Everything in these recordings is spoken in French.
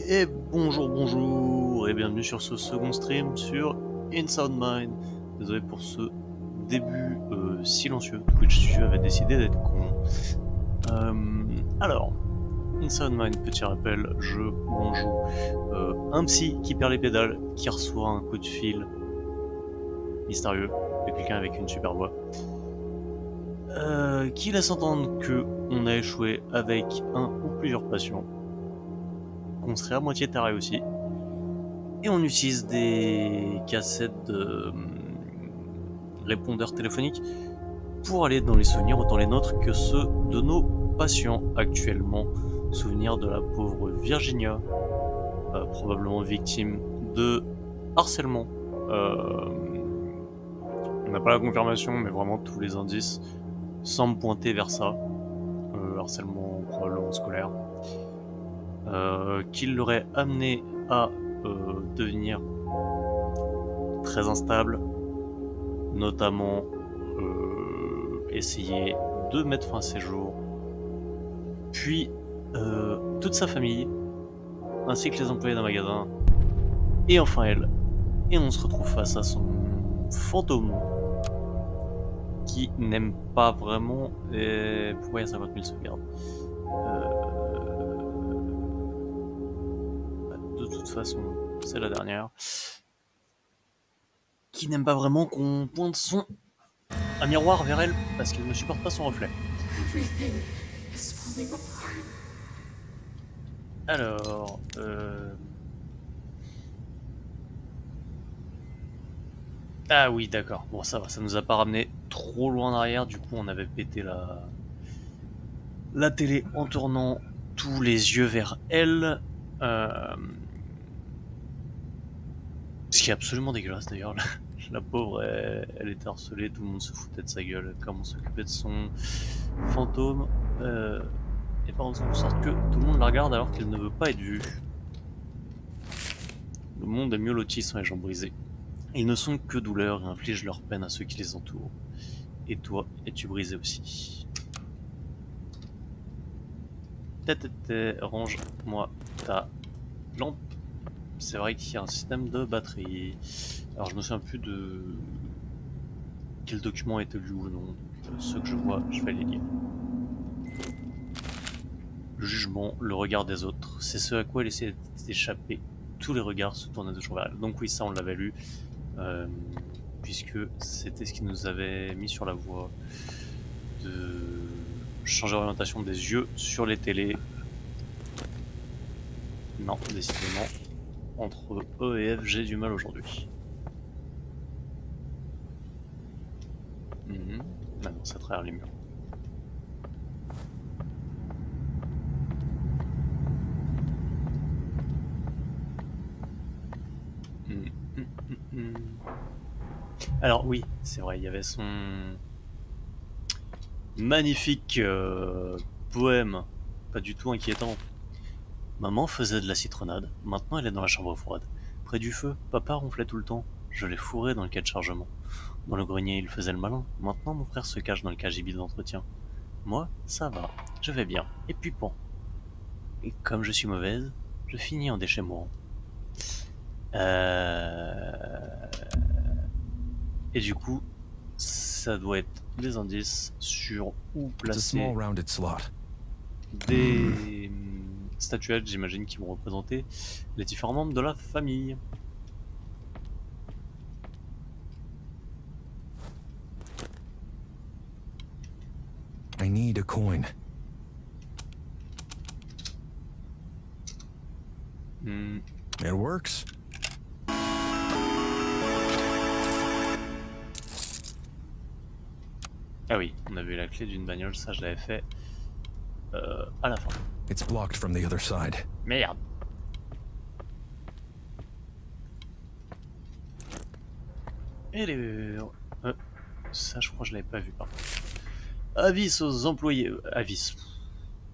Et bonjour et bienvenue sur ce second stream sur Inside Mind. Désolé pour ce début silencieux, Twitch Studio avait décidé d'être con. Alors, Inside Mind, petit rappel, jeu où on joue un psy qui perd les pédales, qui reçoit un coup de fil mystérieux de quelqu'un avec une super voix, qui laisse entendre que on a échoué avec un ou plusieurs patients, qu'on serait à moitié taré aussi. Et on utilise des cassettes de répondeurs téléphoniques pour aller dans les souvenirs, autant les nôtres que ceux de nos patients actuellement. Souvenir de la pauvre Virginia, probablement victime de harcèlement. On n'a pas la confirmation, mais vraiment tous les indices semblent pointer vers ça. Harcèlement probablement scolaire. Qui l'aurait amené à devenir très instable, notamment essayer de mettre fin à ses jours, puis toute sa famille, ainsi que les employés d'un magasin, et enfin elle. Et on se retrouve face à son fantôme, qui n'aime pas vraiment... Et... Pourquoi il y a 50 000 sauvegardes De toute façon, c'est la dernière. Qui n'aime pas vraiment qu'on pointe un miroir vers elle, parce qu'elle ne supporte pas son reflet. Alors... Ah oui, d'accord. Bon, ça va, ça nous a pas ramené trop loin en arrière. Du coup, on avait pété la télé en tournant tous les yeux vers elle. Ce qui est absolument dégueulasse d'ailleurs. La pauvre, elle était harcelée, tout le monde se foutait de sa gueule. Comment s'occuper de son fantôme. Et par exemple, en sorte que tout le monde la regarde alors qu'elle ne veut pas être vue. Le monde est mieux loti sans les jambes brisées. Ils ne sont que douleur et infligent leur peine à ceux qui les entourent. Et toi, es-tu brisé aussi? Range-moi ta lampe. C'est vrai qu'il y a un système de batterie. Alors je me souviens plus de quel document était lu ou non. Donc, ceux que je vois, je vais les lire. Le jugement, le regard des autres, c'est ce à quoi elle essayait d'échapper. Tous les regards se tournaient toujours vers elle. Donc oui, ça on l'avait lu, euh, puisque c'était ce qui nous avait mis sur la voie de changer l'orientation des yeux sur les télés. Non, décidément, entre E et F, j'ai du mal aujourd'hui. Maintenant, c'est à travers les murs. Alors oui, c'est vrai, il y avait son magnifique poème, pas du tout inquiétant. Maman faisait de la citronnade, maintenant elle est dans la chambre froide. Près du feu, papa ronflait tout le temps. Je l'ai fourré dans le quai de chargement. Dans le grenier, il faisait le malin. Maintenant, mon frère se cache dans le cagibi d'entretien. Moi, ça va, je vais bien. Et puis bon. Et comme je suis mauvaise, je finis en déchet mourant. Et du coup, ça doit être des indices sur où placer des statuettes, j'imagine, qui vont représenter les différents membres de la famille. I need a coin. It works. Ah oui, on avait la clé d'une bagnole, ça je l'avais fait à la fin. It's blocked from the other side. Merde. Et les... ça je crois que je l'avais pas vu par contre. Avis aux employés...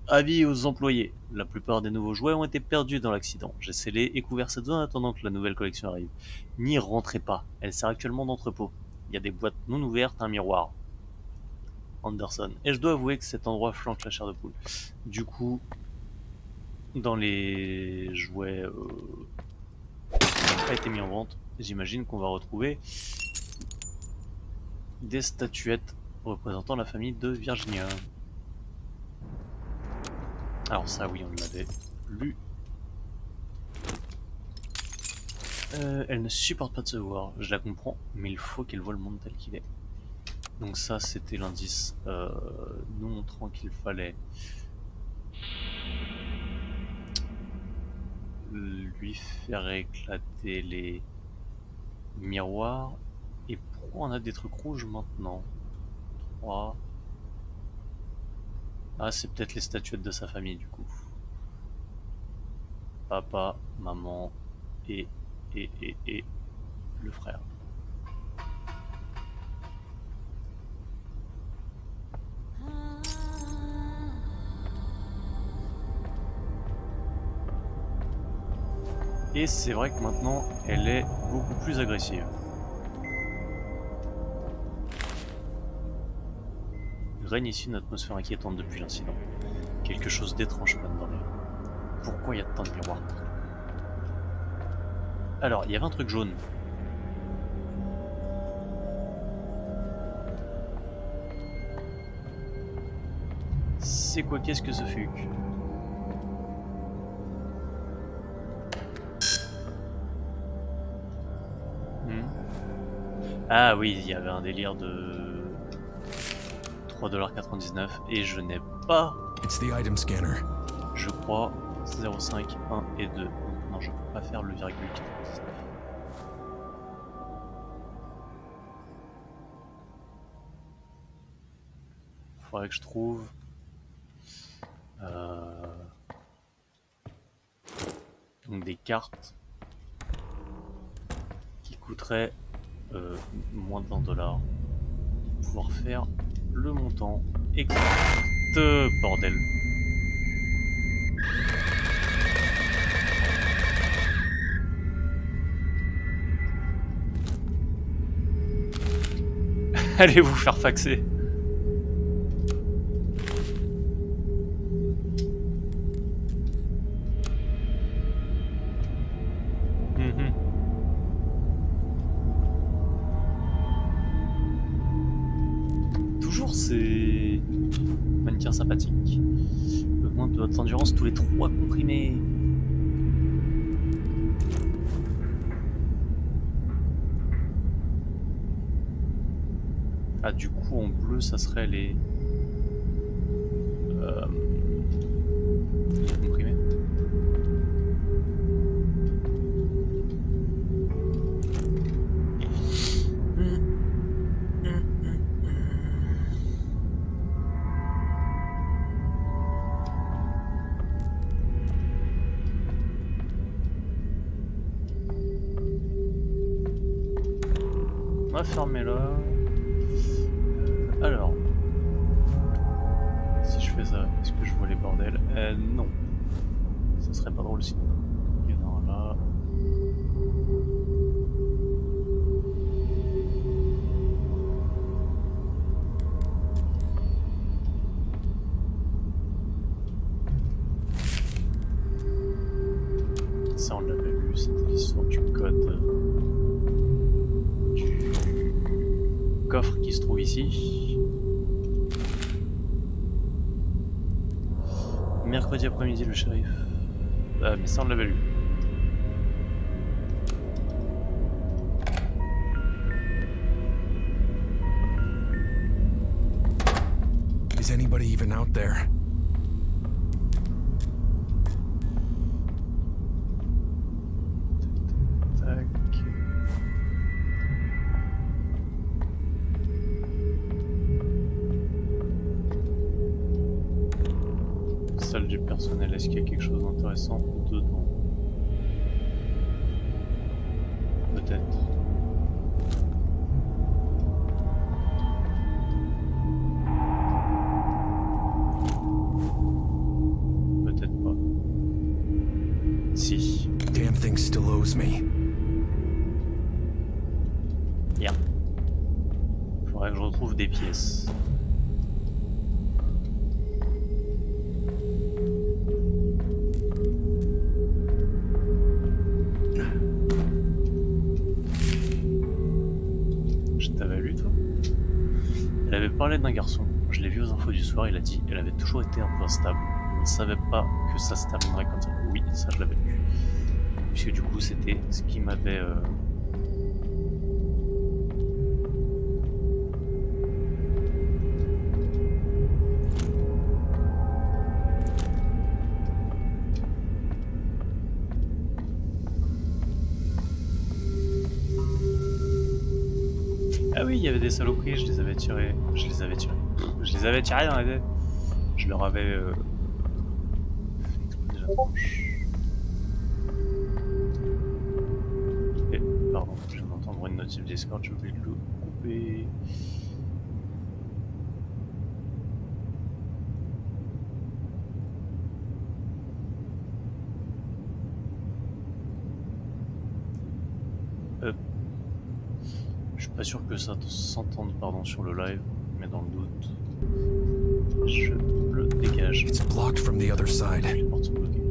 Avis aux employés. La plupart des nouveaux jouets ont été perdus dans l'accident. J'ai scellé et couvert cette zone en attendant que la nouvelle collection arrive. N'y rentrez pas. Elle sert actuellement d'entrepôt. Il y a des boîtes non ouvertes, un miroir. Anderson. Et je dois avouer que cet endroit flanque la chair de poule. Du coup, dans les jouets qui n'ont pas été mis en vente, j'imagine qu'on va retrouver des statuettes représentant la famille de Virginia. Alors ça oui, on l'avait lu. Elle ne supporte pas de se voir, je la comprends, mais il faut qu'elle voie le monde tel qu'il est. Donc ça c'était l'indice nous montrant qu'il fallait lui faire éclater les miroirs. Et pourquoi on a des trucs rouges maintenant? 3. Ah, c'est peut-être les statuettes de sa famille du coup. Papa, maman et le frère. Et c'est vrai que maintenant elle est beaucoup plus agressive. Il règne ici une atmosphère inquiétante depuis l'incident. Quelque chose d'étrange plane dans l'air. Pourquoi il y a tant de miroirs? Alors, il y avait un truc jaune. C'est quoi? Qu'est-ce que ce fut? Ah oui, il y avait un délire de 3,99$ et je n'ai pas, It's the item scanner. je crois, 0,5, 1 et 2. Donc non, je peux pas faire le virgule 99. Faudrait que je trouve donc des cartes qui coûteraient moins de 20$ pour pouvoir faire le montant exact. Bordel. Allez vous faire faxer. Toujours ces mannequins sympathiques. Augmente votre endurance tous les 3 comprimés. Ah, du coup, en bleu, ça serait les comprimés. On va fermer là. Alors, si je fais ça, est-ce que je vois les bordels? Non. Ça serait pas drôle sinon. Il y en a un là. Ça, on l'avait vu, c'était l'histoire du code du coffre qui se trouve ici. Mercredi après-midi, le shérif. Mais ça, on l'avait lu. Is anybody even out there? Tac. Salle du personnel, est-ce qu'il y a quelque chose d'intéressant dedans? Peut-être. Peut-être pas. Si. Damn thing still owes me. Bien. Faudrait que je retrouve des pièces. T'avais lu toi? Elle avait parlé d'un garçon, je l'ai vu aux infos du soir, il a dit elle avait toujours été un peu instable. On ne savait pas que ça se terminerait comme ça. Oui, ça je l'avais lu. Puisque du coup c'était ce qui m'avait... Ah oui, il y avait des saloperies, je les avais tirées. Je les avais tirées. Je les avais tirées dans la tête. Je leur avais fait exploser la tronche. Et, pardon, je viens d'entendre une notif Discord, j'ai oublié de le couper. Je suis pas sûr que ça s'entende pardon sur le live, mais dans le doute, je le dégage. It's blocked from the other side. Les portes sont bloquées.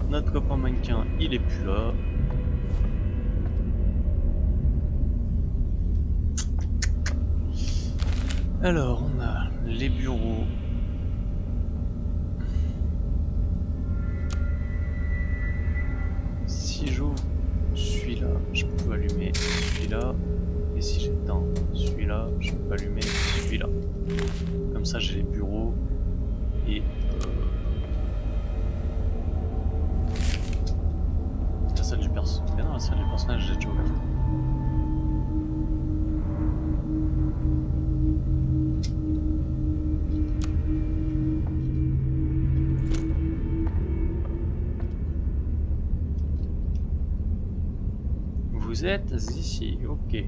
Notre copain mannequin, il est plus là. Alors, on a les bureaux. Si j'ouvre celui-là, je peux allumer celui-là. Et si j'éteins celui-là, je peux allumer celui-là. Comme ça, j'ai les bureaux et la salle du personnage. Mais non, la salle du personnage, j'ai déjà ouvert. Vous êtes ici, ok.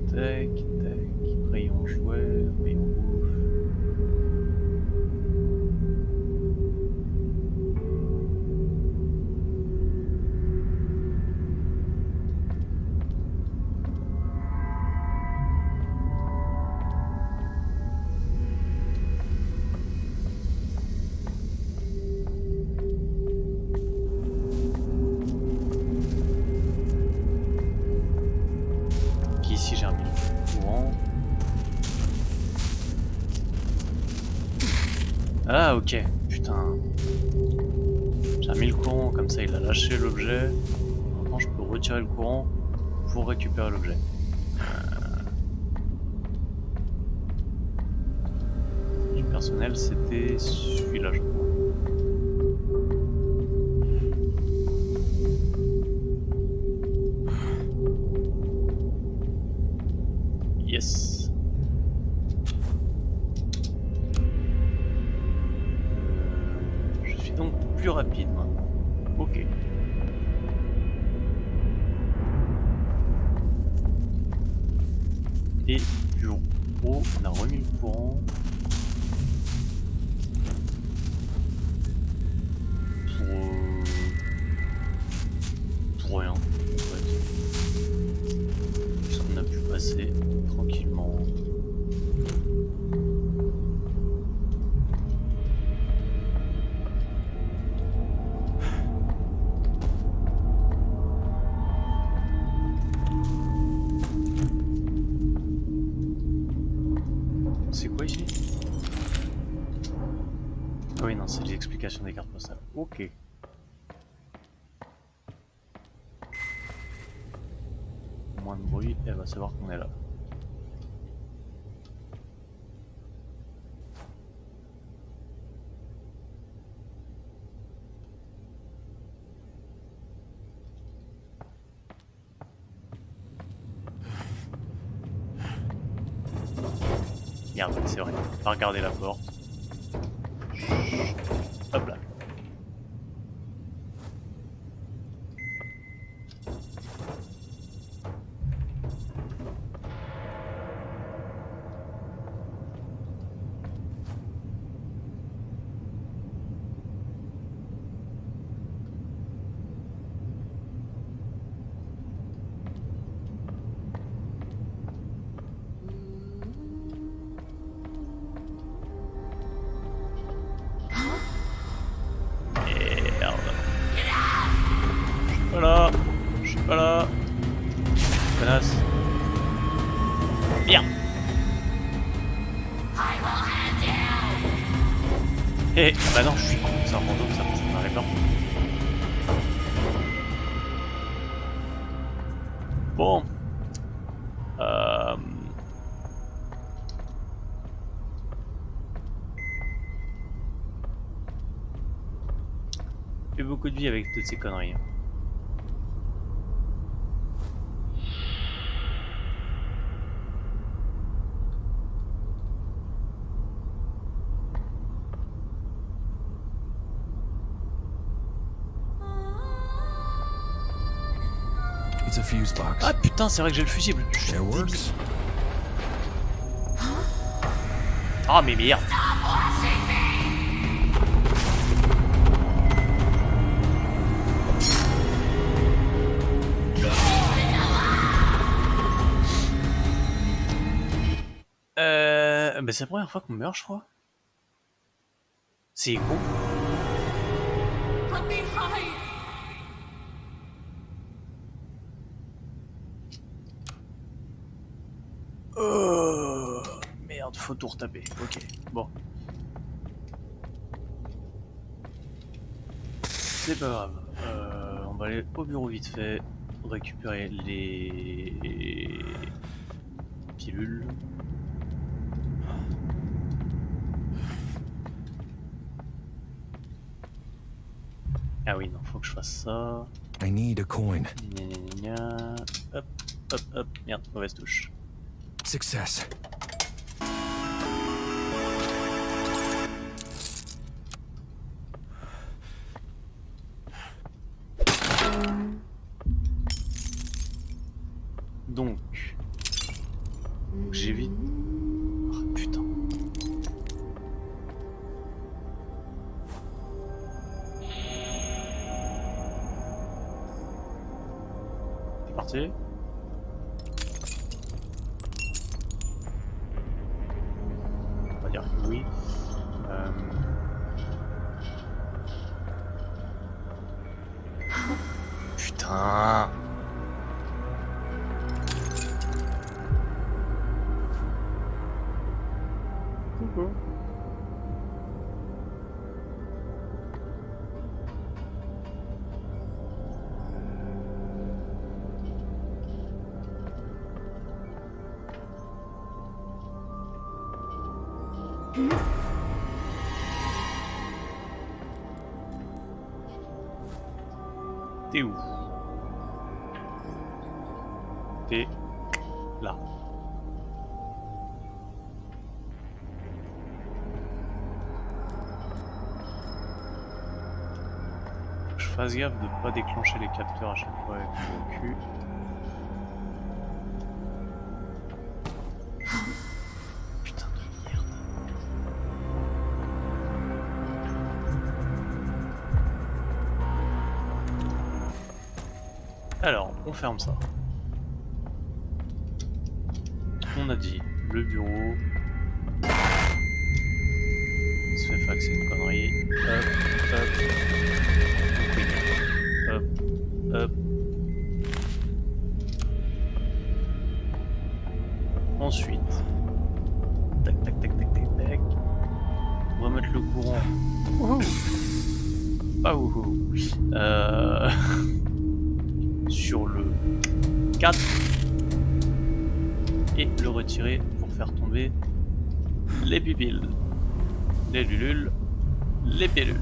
Tac, tac, rayon jouet, rayon bouffe. Ici j'ai remis le courant. Ah ok, putain. J'ai remis le courant, comme ça il a lâché l'objet. Maintenant je peux retirer le courant pour récupérer l'objet. Du personnel c'était celui-là je crois. Yes. Je suis donc plus rapide maintenant. Ok. Et bureau, on a remis le courant. Pour rien, en fait. Puisqu'on a pu passer tranquillement. C'est quoi ici? Ah oui, non, c'est l'explication des cartes postales. Ok. Moins de bruit, elle va savoir qu'on est là. Merde, c'est vrai. Pas regarder la porte. Hop là. Eh, bah non, je suis con, c'est un fantôme, ça m'arrive pas. Bon. Euh... Fait beaucoup de vie avec toutes ces conneries. It's a fuse box. Ah putain, c'est vrai que j'ai le fusible. Je suis It débile. works. Ah mais merde. Bah c'est la première fois qu'on meurt, je crois. C'est con. Let me hide! Merde, faut tout retaper. Ok, bon. C'est pas grave. On va aller au bureau vite fait, récupérer les pilules. Ah oui, non, faut que je fasse ça. I need a coin. Gna, gna, gna, gna. Hop, hop, hop. Merde, mauvaise touche. Success. Donc j'évite. Oh, putain. C'est parti. On va dire que oui. Euh... Putain. Coucou. T'es où? T'es là. Faut que je fasse gaffe de pas déclencher les capteurs à chaque fois avec le cul. Putain de merde. Alors, on ferme ça. On a dit le bureau. On se fait faxer une connerie. Hop, hop. Hop, hop. Ensuite, tac, tac, tac, tac, tac, tac. On va mettre le courant. Wouhou. Pas wouhou. Sur le 4 et le retirer pour faire tomber les pupilles, les lulules, les pilules.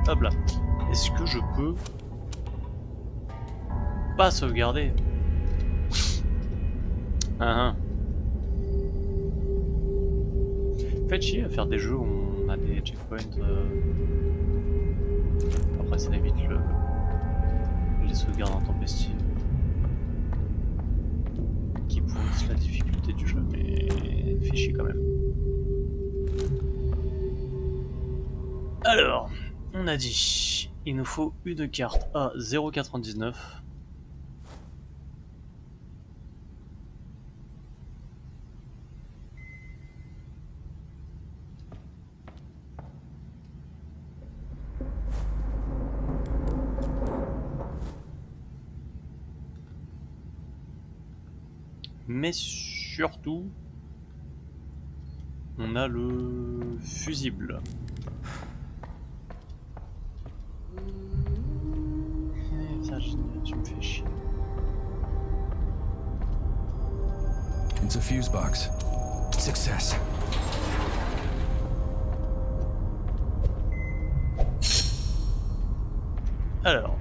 Hop là. Est-ce que je peux pas sauvegarder? Ah, ah. Faites chier à faire des jeux où on a des checkpoints. Après, ça évite les sauvegardes intempestives qui pourrissent la difficulté du jeu, mais fait chier quand même. Alors, on a dit, il nous faut une carte à 0,99. Mais surtout, on a le fusible. Virginia, tu me fais chier. It's a fuse box. Success. Alors,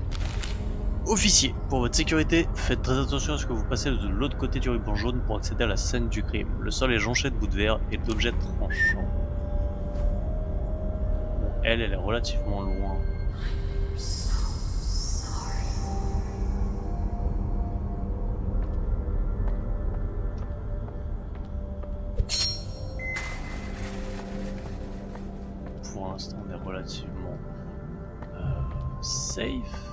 officier, pour votre sécurité, faites très attention à ce que vous passez de l'autre côté du ruban jaune pour accéder à la scène du crime. Le sol est jonché de bouts de verre et d'objets tranchants. Bon, elle est relativement loin. Pour l'instant, on est relativement safe.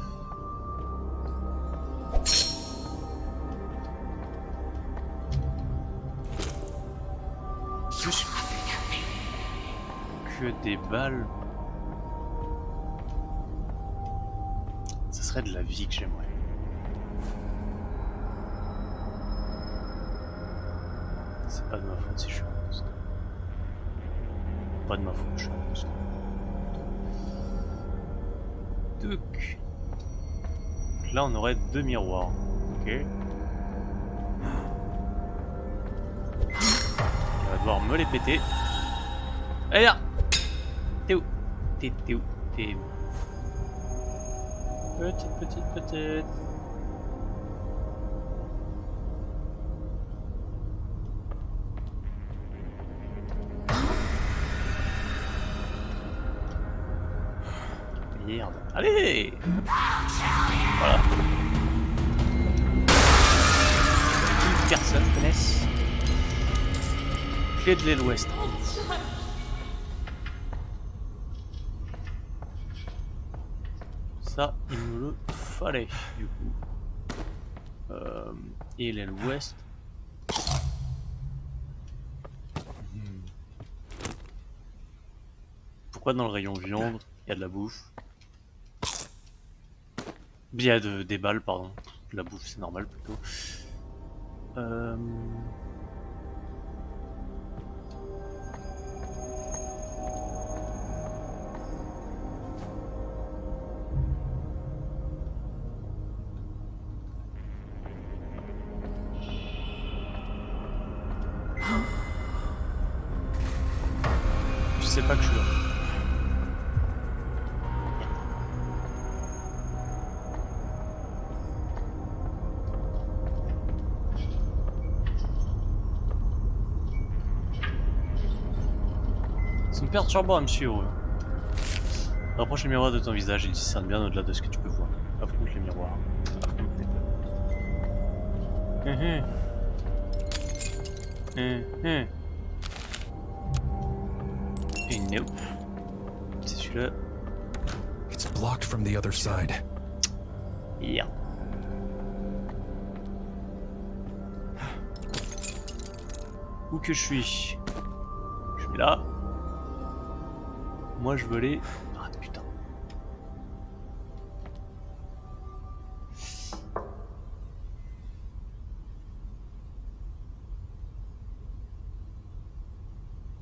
Plus que des balles, ça serait de la vie que j'aimerais. C'est pas de ma faute si je suis un monstre. Pas de ma faute, je suis un monstre. Donc là, on aurait 2 miroirs. Ok. On va devoir me les péter. Allez là! T'es où? T'es où? T'es où? Petite. Merde. Allez! Voilà. Une personne connaisse. Clé de l'aile ouest. Ça, il me le fallait, du coup. Et l'aile ouest. Pourquoi dans le rayon viande, il y a de la bouffe? Il y a des balles, pardon. De la bouffe, c'est normal plutôt. Je sais pas que je suis là. C'est perturbant à me suivre. Rapproche le miroir de ton visage, il discerne bien au-delà de ce que tu peux voir. Affronte les miroirs. Affronte les Et nope. C'est celui-là. It's blocked from the other side. Yeah. Où que je suis? Je suis là. Moi je veux aller... Ah putain.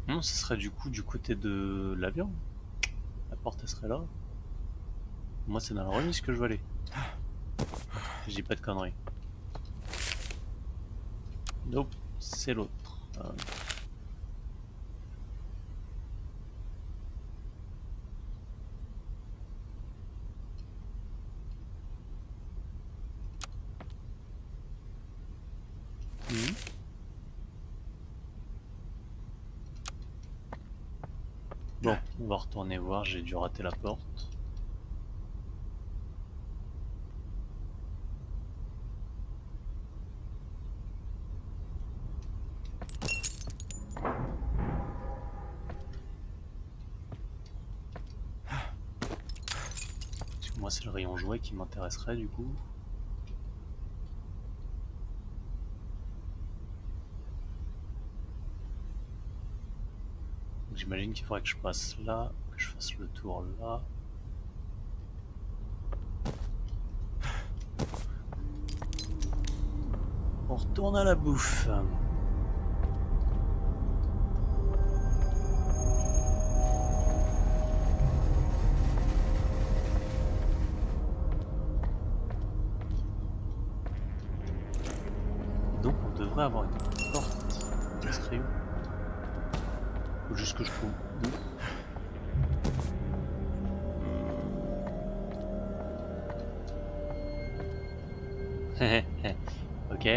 Non, ce serait du coup du côté de l'avion. La porte elle serait là. Moi c'est dans la remise que je veux aller. Je dis pas de conneries. Nope, c'est l'autre. Bon, on va retourner voir, j'ai dû rater la porte. Parce que moi c'est le rayon jouet qui m'intéresserait du coup. J'imagine qu'il faudrait que je passe là, que je fasse le tour là. On retourne à la bouffe. Donc on devrait avoir une porte. Ça serait où? Faut juste que je trouve où. Ok.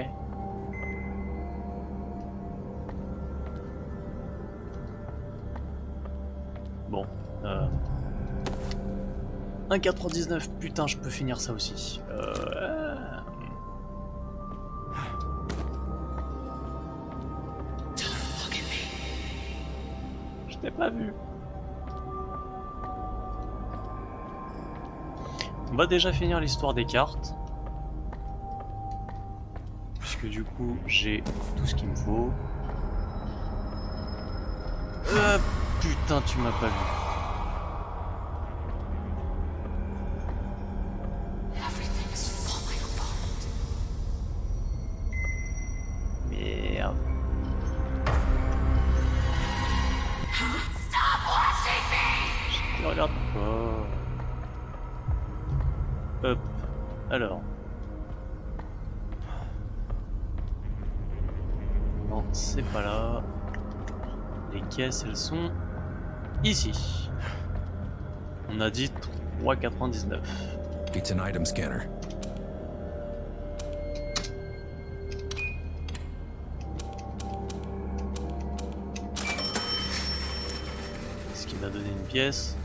Bon. 1,99, putain, je peux finir ça aussi. Je t'ai pas vu. On va déjà finir l'histoire des cartes. Puisque du coup, j'ai tout ce qu'il me faut. Putain, tu m'as pas vu. Merde. Je te regarde pas. Hop. Alors. Non, c'est pas là. Les caisses, elles sont ici. On a dit 3,99. It's an item scanner. Ce qui m'a donné une pièce.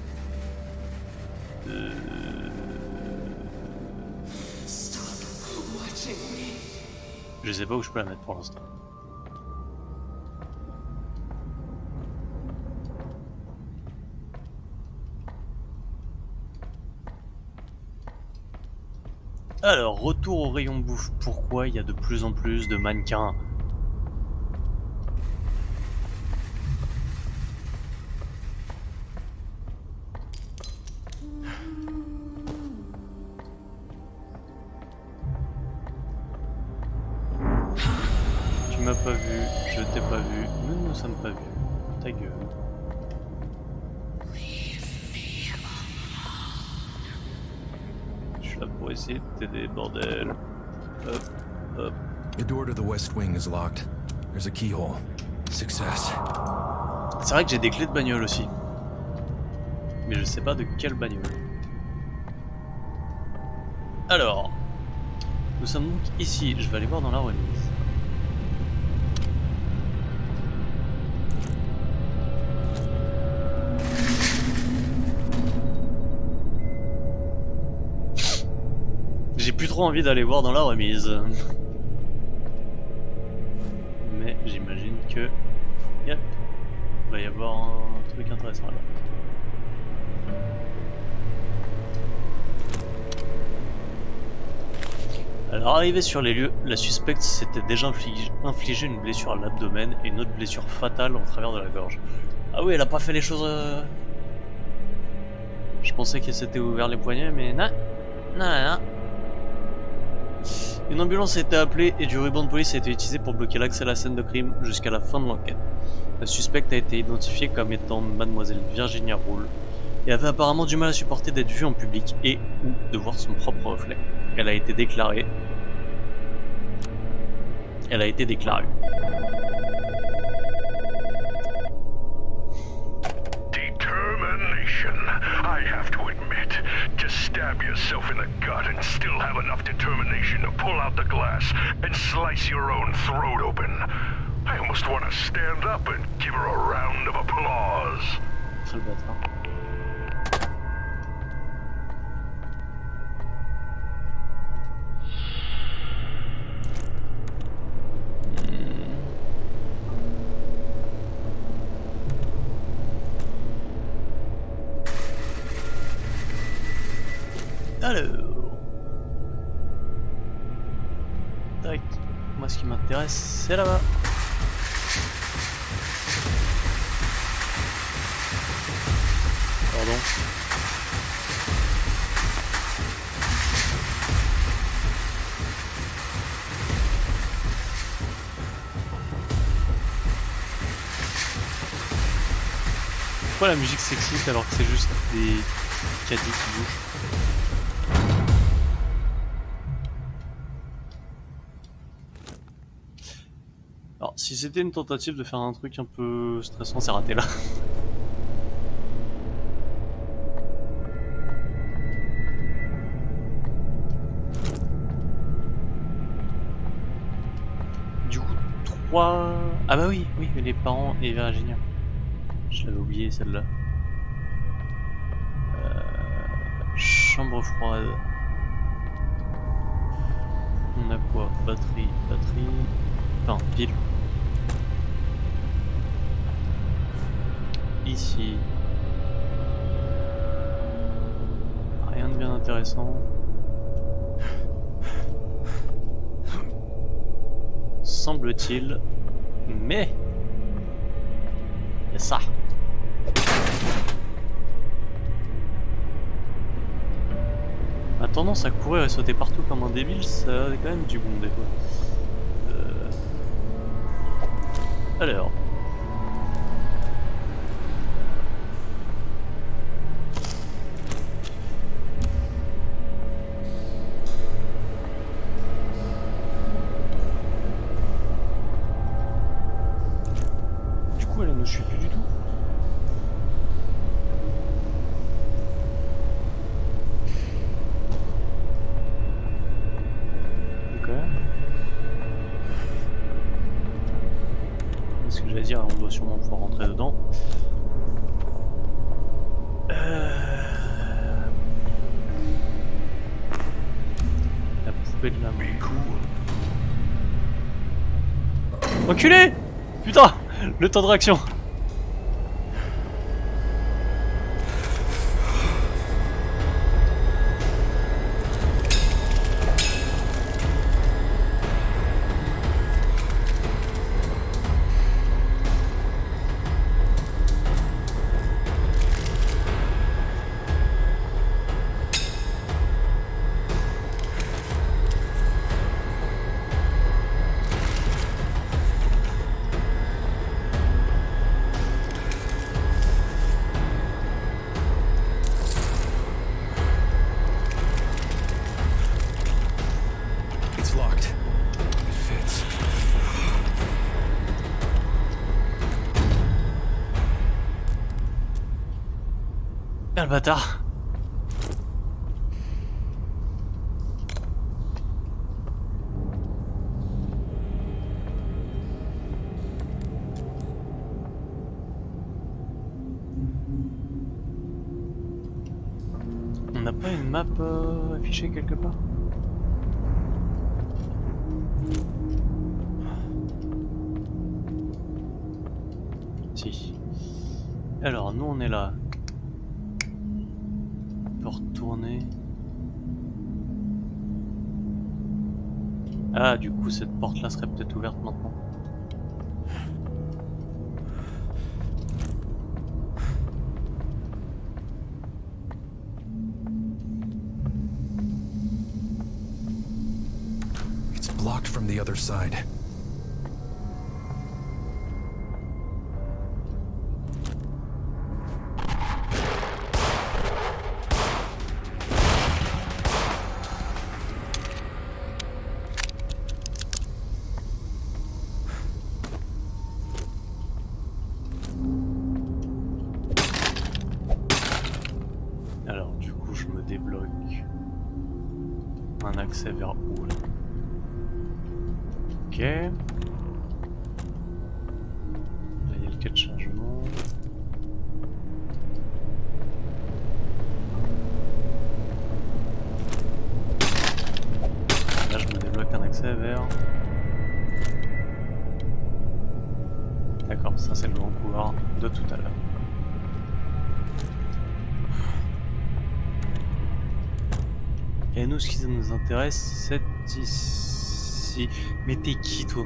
Je sais pas où je peux la mettre pour l'instant. Alors, retour au rayon bouffe. Pourquoi il y a de plus en plus de mannequins? Tu m'as pas vu, je t'ai pas vu, nous ne sommes pas vus. Ta gueule. Je suis là pour essayer de t'aider, bordel. Hop, hop. The door to the west wing is locked. There's a keyhole. Success. C'est vrai que j'ai des clés de bagnole aussi. Mais je sais pas de quelle bagnole. Alors, nous sommes donc ici. Je vais aller voir dans la remise. J'ai plus trop envie d'aller voir dans la remise. Mais j'imagine que... Yep. Il va y avoir un truc intéressant là. Alors arrivé sur les lieux, la suspecte s'était déjà infligé une blessure à l'abdomen et une autre blessure fatale en travers de la gorge. Ah oui, elle a pas fait les choses... Je pensais qu'elle s'était ouvert les poignets, mais non. Non. Une ambulance a été appelée et du ruban de police a été utilisé pour bloquer l'accès à la scène de crime jusqu'à la fin de l'enquête. La suspecte a été identifiée comme étant mademoiselle Virginia Rule et avait apparemment du mal à supporter d'être vue en public et ou de voir son propre reflet. Elle a été déclarée. Determination, I have to admit. To stab yourself in the gut and still have enough determination to pull out the glass and slice your own throat open. I almost want to stand up and give her a round of applause. Quel bâtard. Alors... Tac. Moi ce qui m'intéresse c'est là-bas. Pardon. Pourquoi la musique sexiste alors que c'est juste des caddies qui bougent? Alors, si c'était une tentative de faire un truc un peu stressant, c'est raté là. Du coup, 3... Ah bah oui, oui, les parents et Virginia. Je l'avais oublié celle-là. Chambre froide. On a quoi? Batterie, batterie... Enfin, pile. Ici. Rien de bien intéressant. Semble-t-il. Mais... il y a ça. A tendance à courir et sauter partout comme un débile, ça a quand même du bon des fois. Alors... Du coup, elle ne suit plus du tout. Ok. Ce que j'allais dire, on doit sûrement pouvoir rentrer dedans. La poupée de la main. Enculé! Putain! Le temps de réaction! It's locked. It fits. Ah le bâtard! On n'a pas une map affichée quelque part? Si. Alors, nous on est là. On peut retourner. Ah, du coup, cette porte là serait peut-être ouverte maintenant. It's blocked from the other side. Alors, du coup, je me débloque un accès vers où là? Ok. Là, il y a le quai de chargement. Là, je me débloque un accès vers... D'accord, ça c'est le grand couloir de tout à l'heure. Et nous, ce qui nous intéresse, c'est ici. Mais t'es qui, toi?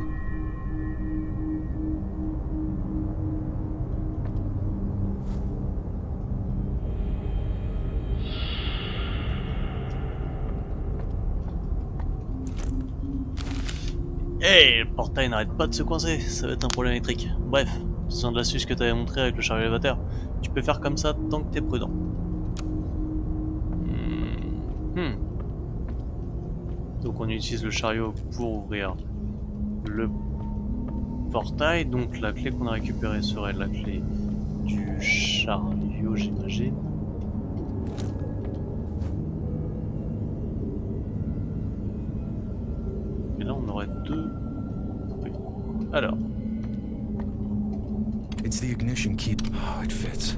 Hey, le portail n'arrête pas de se coincer, ça va être un problème électrique. Bref, tu te souviens de l'astuce que t'avais montré avec le chariot élévateur? Tu peux faire comme ça tant que t'es prudent. Donc on utilise le chariot pour ouvrir le portail. Donc la clé qu'on a récupérée serait la clé du chariot, j'imagine. Et là on aurait deux poupées. Alors. It's the ignition key. Oh, it fits.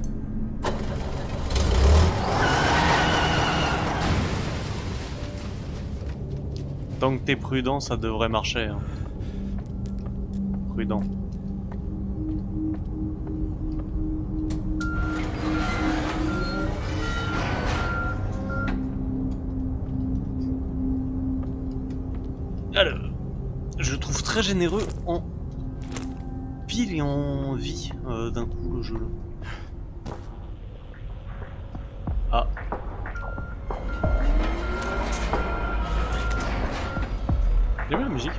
Tant que t'es prudent, ça devrait marcher. Hein. Prudent. Alors, je le trouve très généreux en pile et en vie d'un coup le jeu là. Ah. J'aime bien la musique.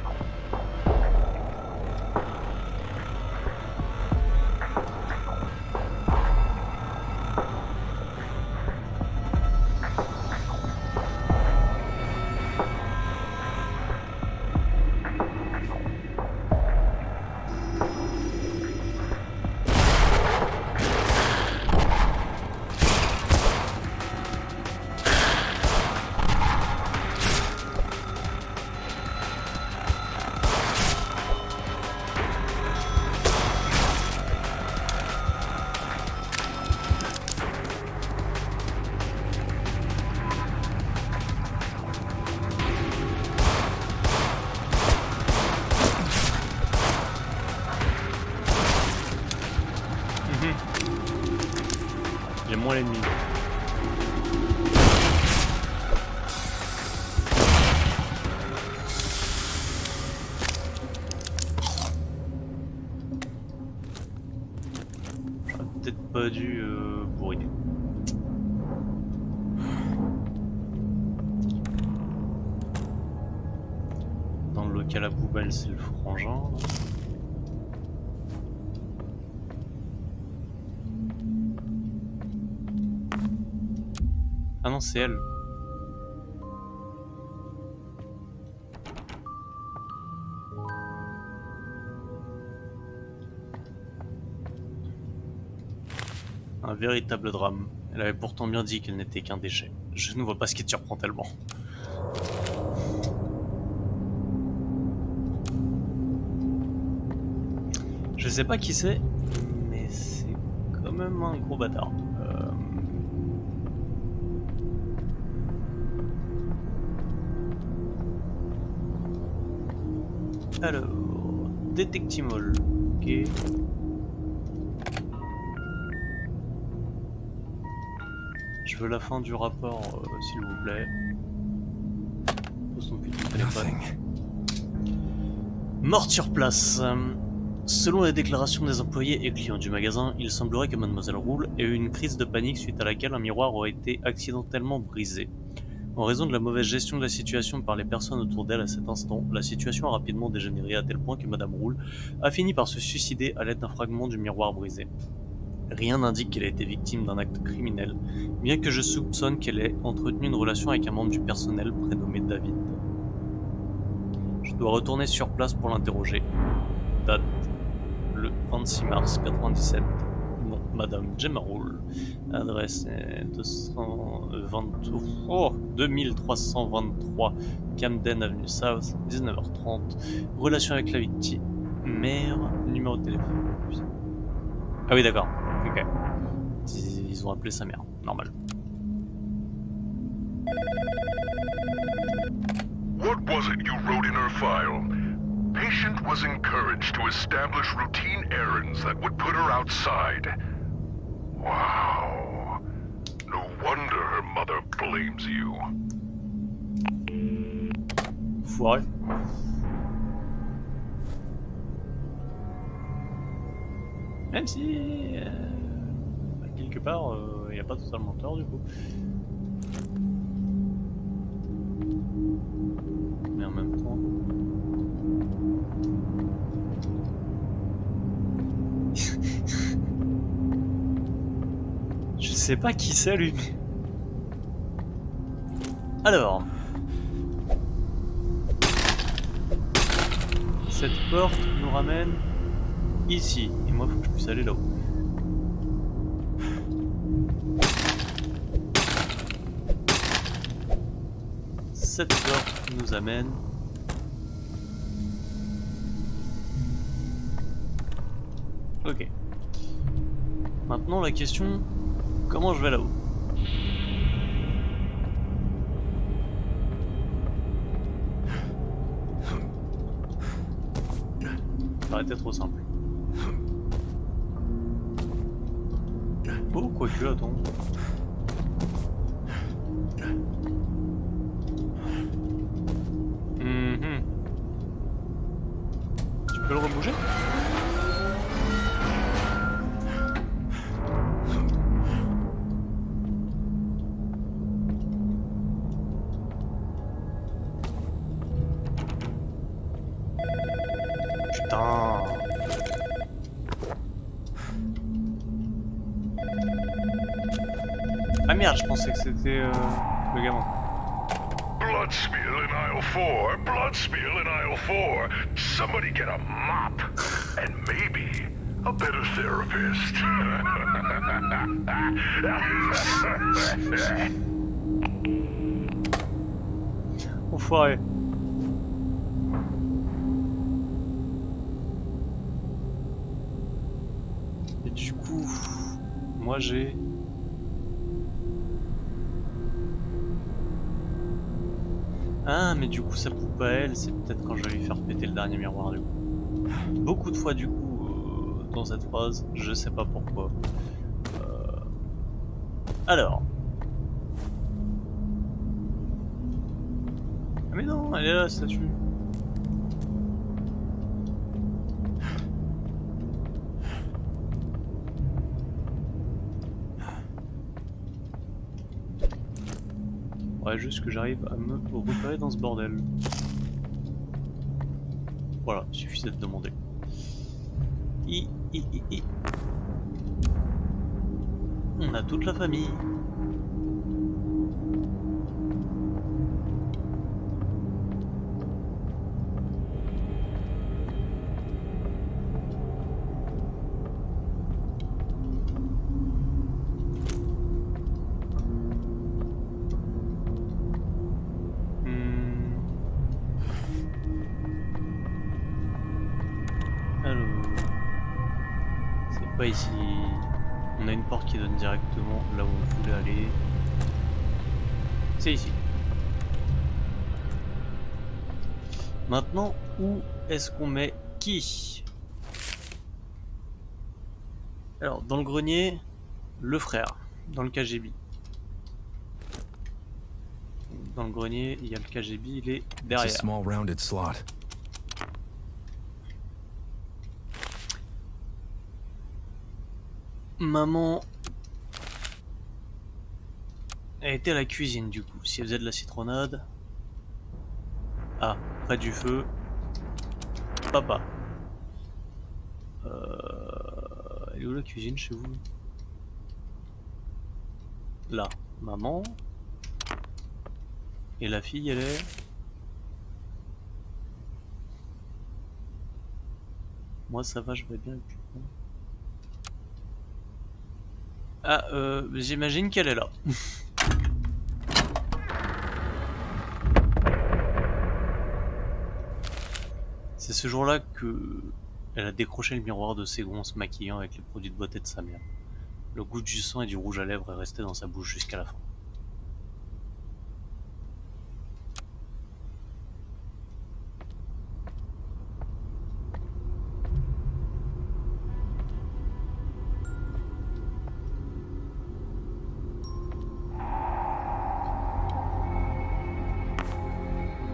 J'ai moins l'ennemi. J'aurais peut-être pas dû bourriner. Dans le local à poubelle, c'est le frangin. Là. Ah non, c'est elle. Un véritable drame. Elle avait pourtant bien dit qu'elle n'était qu'un déchet. Je ne vois pas ce qui te surprend tellement. Je sais pas qui c'est, mais c'est quand même un gros bâtard. Alors, Détectimol, ok. Je veux la fin du rapport, s'il vous plaît. Pose ton putain de téléphone. Morte sur place. Selon les déclarations des employés et clients du magasin, il semblerait que Mademoiselle Roule ait eu une crise de panique suite à laquelle un miroir aurait été accidentellement brisé. En raison de la mauvaise gestion de la situation par les personnes autour d'elle à cet instant, la situation a rapidement dégénéré à tel point que Madame Roule a fini par se suicider à l'aide d'un fragment du miroir brisé. Rien n'indique qu'elle a été victime d'un acte criminel, bien que je soupçonne qu'elle ait entretenu une relation avec un membre du personnel prénommé David. Je dois retourner sur place pour l'interroger. Date le 26 mars 97. Nom Madame Gemma Roule. Adresse 2323 Camden Avenue South, 19h30. Relation avec la victime. Mère, numéro de téléphone. Ah oui, d'accord. Ok. Ils ont appelé sa mère. Normal. What was it you wrote in her file? Patient was encouraged to establish routine errands that would put her outside. Wow. No wonder her mother blames you. Foiré. Même si... quelque part, il n'y a pas totalement tort du coup. Mais en même temps... sais pas qui c'est lui. Alors. Cette porte nous ramène ici. Et moi, faut que je puisse aller là-haut. Cette porte nous amène... Ok. Maintenant, la question... Comment je vais là-haut? Ça aurait été trop simple. Oh, quoique, attends. Tu peux le rebouger? Putain. Ah merde, je pensais que c'était le gamin. Bloodspiel in aisle 4. Bloodspiel in aisle 4. Somebody get a mop. And maybe a better therapist. Enfoiré. Et du coup, moi j'ai... Ah, mais du coup sa poupe à elle, c'est peut-être quand je vais lui faire péter le dernier miroir du coup. Beaucoup de fois du coup dans cette phrase, je sais pas pourquoi. Alors. Ah mais non, elle est là, la statue. Ouais, juste que j'arrive à me repérer dans ce bordel. Voilà, il suffisait de demander. On a toute la famille. Alors, c'est pas ici. On a une porte qui donne directement là où on voulait aller. C'est ici. Maintenant, où est-ce qu'on met qui? Alors, dans le grenier, le frère, dans le KGB. Dans le grenier, il y a le KGB, il est It's a derrière. small rounded slot. Maman... Elle était à la cuisine du coup, si elle faisait de la citronnade. Ah, près du feu. Papa. Elle est où la cuisine chez vous? Là. Maman. Et la fille, elle est... Moi ça va, je vais bien. Ah, j'imagine qu'elle est là. C'est ce jour-là que elle a décroché le miroir de Ségon en se maquillant avec les produits de beauté de sa mère. Le goût du sang et du rouge à lèvres est resté dans sa bouche jusqu'à la fin.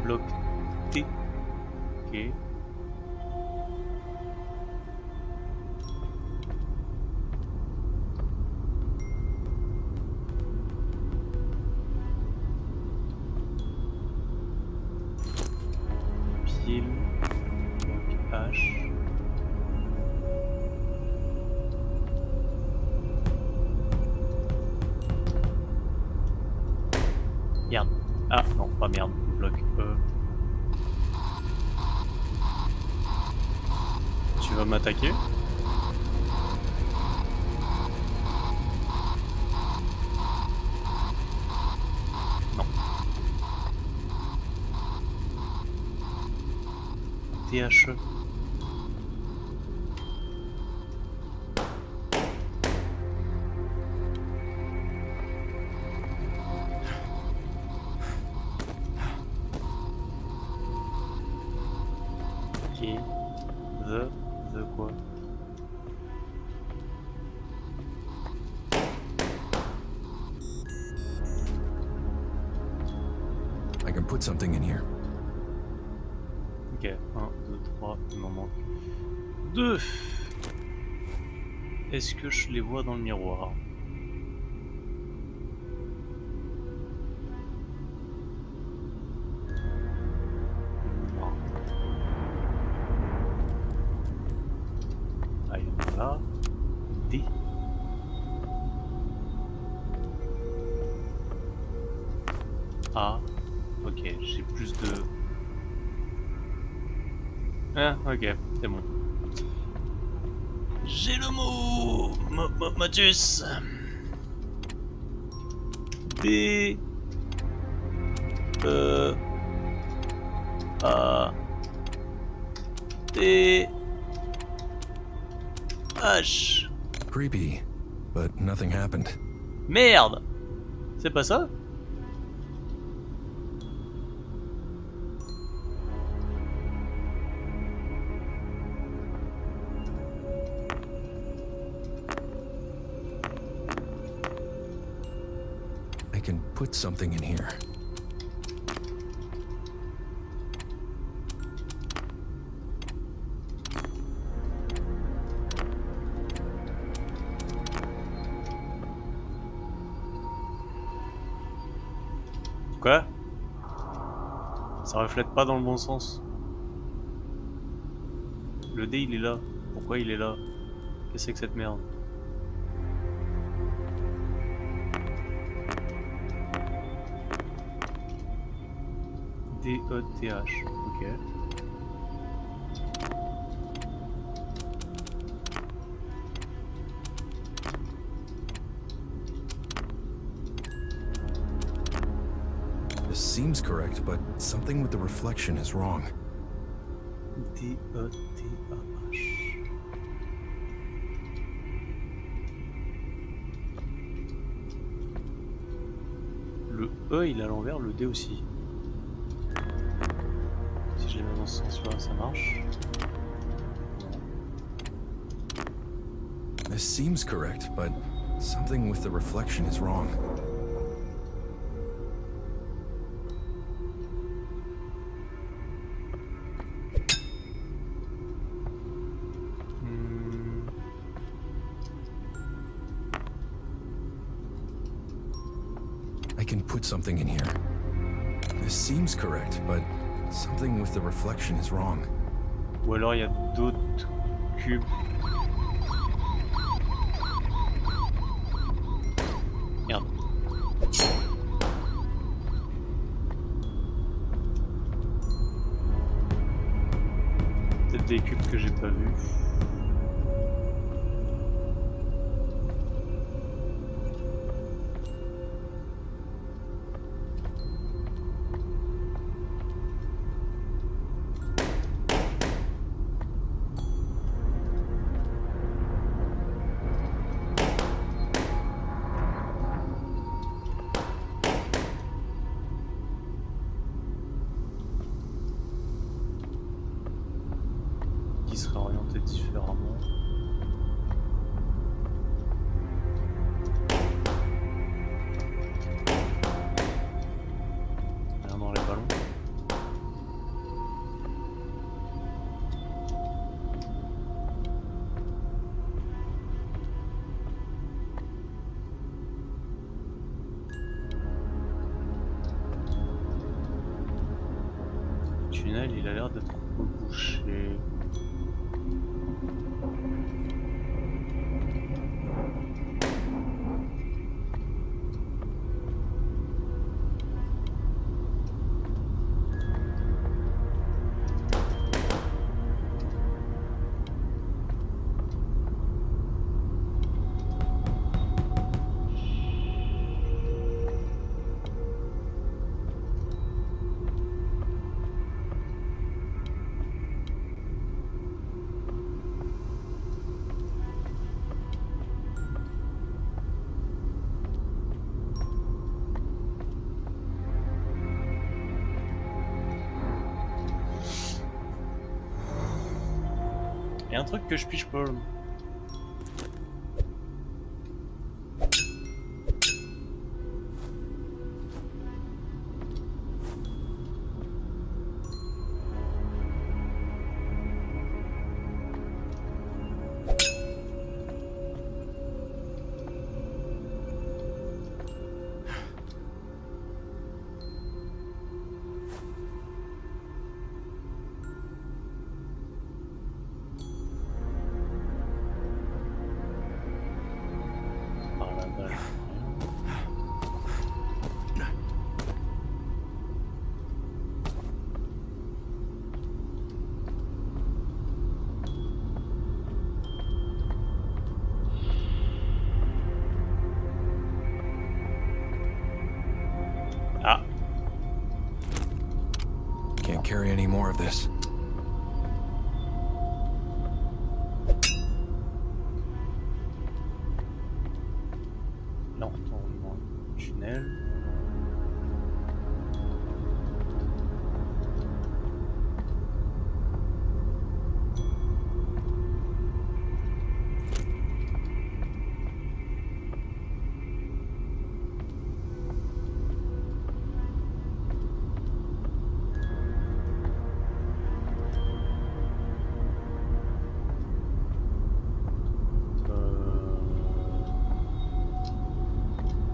Bloc T. Ok. Ah non, pas merde, bloc E. Tu vas m'attaquer? Non. THE. Ok. The quoi? I can put something in here. Ok, 1, 2, 3, il m'en manque 2. Est-ce que je les vois dans le miroir? Non. Ah, il y en a là. D. A. Ok, j'ai plus de... Ah, ok, c'est bon. J'ai le mot Motus. D. E. A. T. H. Creepy, but nothing happened. Merde! C'est pas ça? I can put something in here. Quoi? Ça reflète pas dans le bon sens. Le dé il est là. Pourquoi il est là? Qu'est-ce que c'est que cette merde? D-E-T-H. Ok. This seems correct, but something with the reflection is wrong. D-E-T-H. Le E il est à l'envers, le D aussi. Si je les mets dans ce sens-là, ça marche. This seems correct, but something with the reflection is wrong. Hmm. I can put something in here. This seems correct, but something with the reflection is wrong. Ou alors il y a d'autres cubes. Merde. Peut-être des cubes que j'ai pas vus. Qui serait orienté différemment. Rien dans les ballons. Le tunnel, il a l'air d'être rebouché. Y'a un truc que je piche pas. Par là-bas, je vois rien. Ah, Can't carry any more of this. là on retourne dans le tunnel.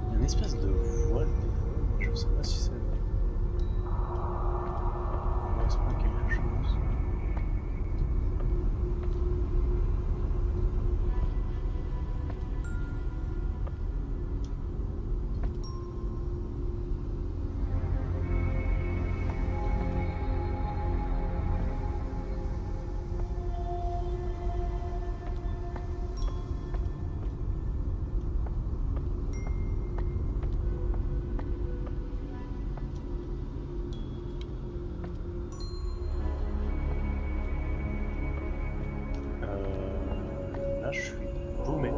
Il y a une espèce de voile des fois, mais je sais pas si ça correspond à quelque chose. Là, je suis paumé.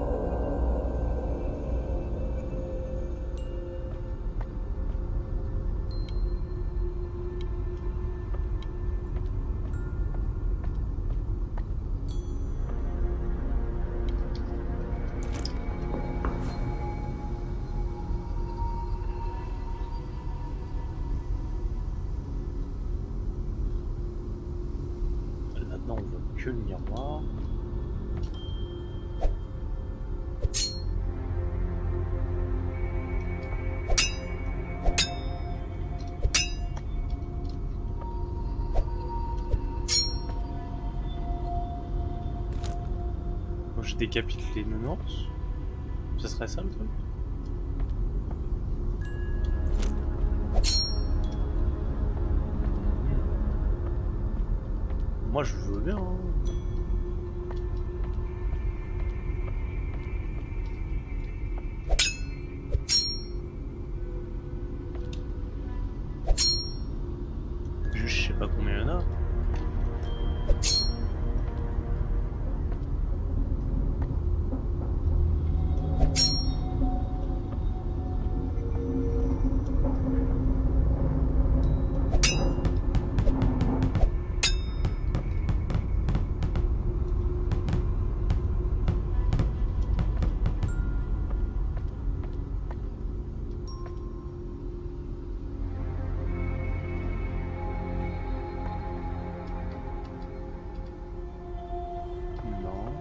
Là-dedans, on voit que le miroir. Donc, je décapite les nounours. Ce serait ça le truc? Moi, je veux bien. Hein. Juste, je sais pas combien il y en a. Non.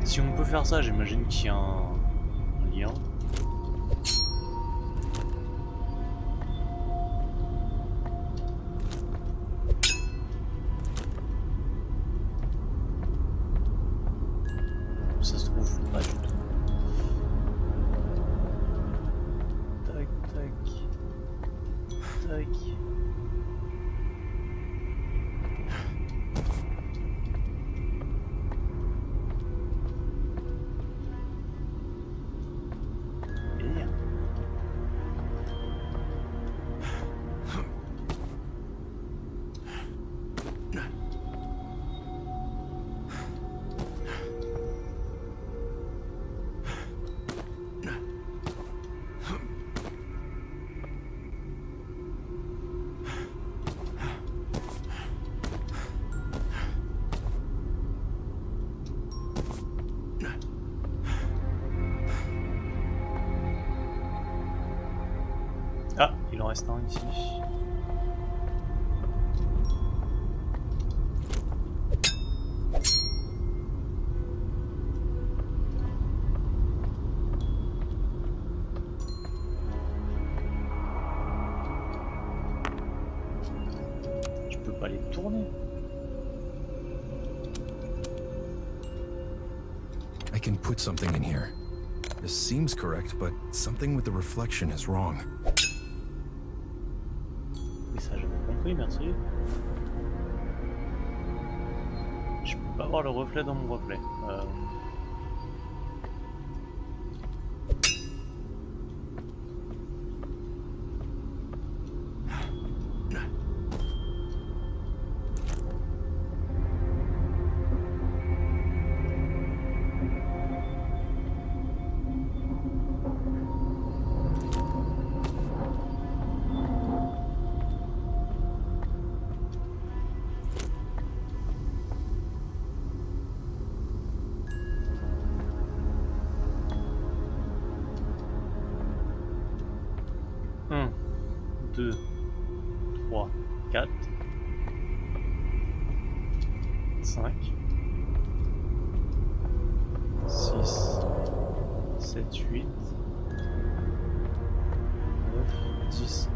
Si on peut faire ça, j'imagine qu'il y a un lien. ouf, pas du tout. Tac, tac. Tac. Et... Ah, il en reste un ici. Je peux pas les tourner. I can put something in here. This seems correct, but something with the reflection is wrong. Mais ça j'avais compris, merci. Je peux pas voir le reflet dans mon reflet. Un, 2, 3, 4, 5, 6, 7, 8, 9, 10, 11.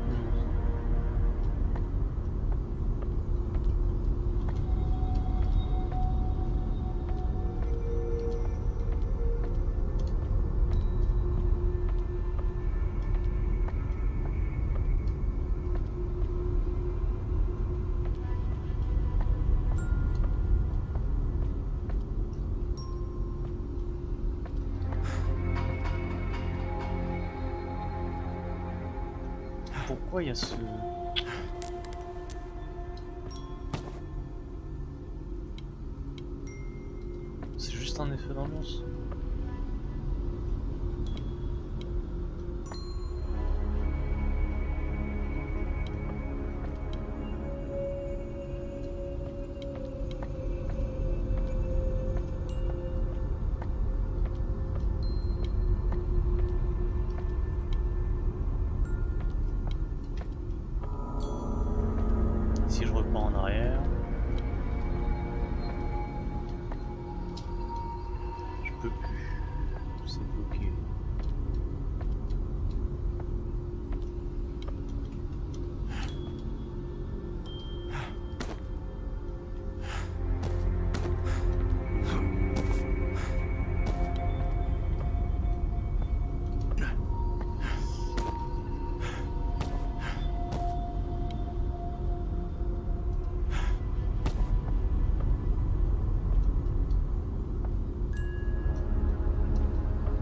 Pourquoi il y a ce... C'est juste un effet d'ambiance. Si je reprends en arrière, je peux plus, c'est bloqué.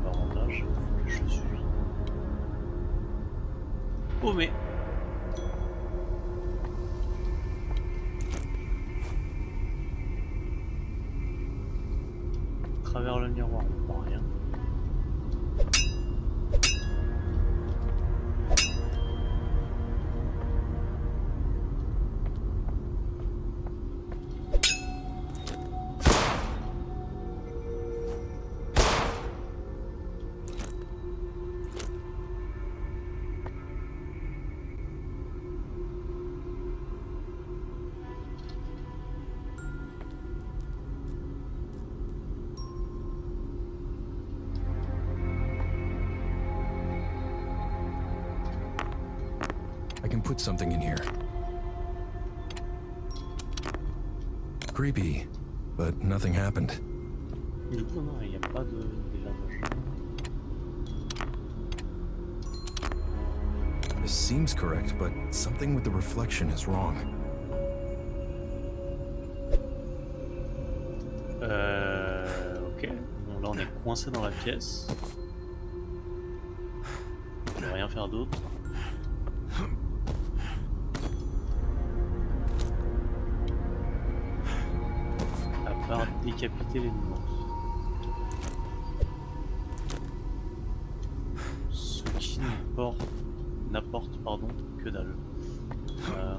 L'avantage, je suis paumé. À travers le miroir, on voit rien. I can put something in here. Creepy, but nothing happened. Du coup, non, il n'y a pas de dégradage. This seems correct, but something with the reflection is wrong. Ok. Bon, là, on est coincé dans la pièce. Je peux rien faire d'autre. À part décapiter les monstres. Ce qui n'apporte pardon, que dalle. Euh,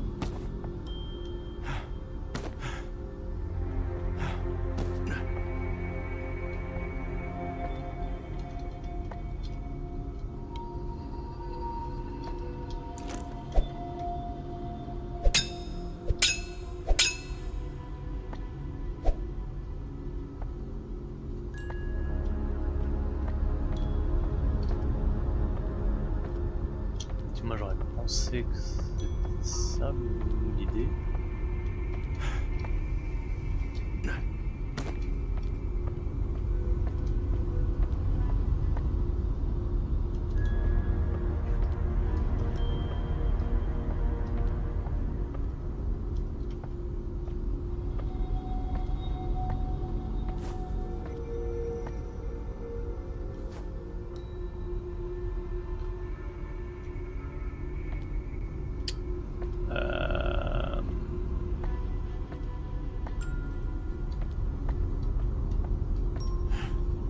Moi j'aurais pensé que c'était ça l'idée.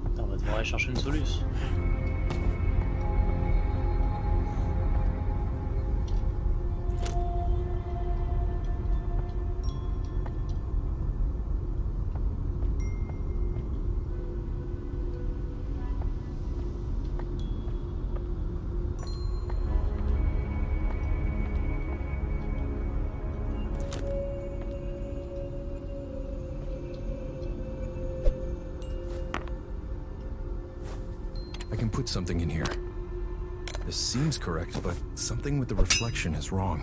Putain, on va devoir aller chercher une solution. I can put something in here. This seems correct, but something with the reflection is wrong.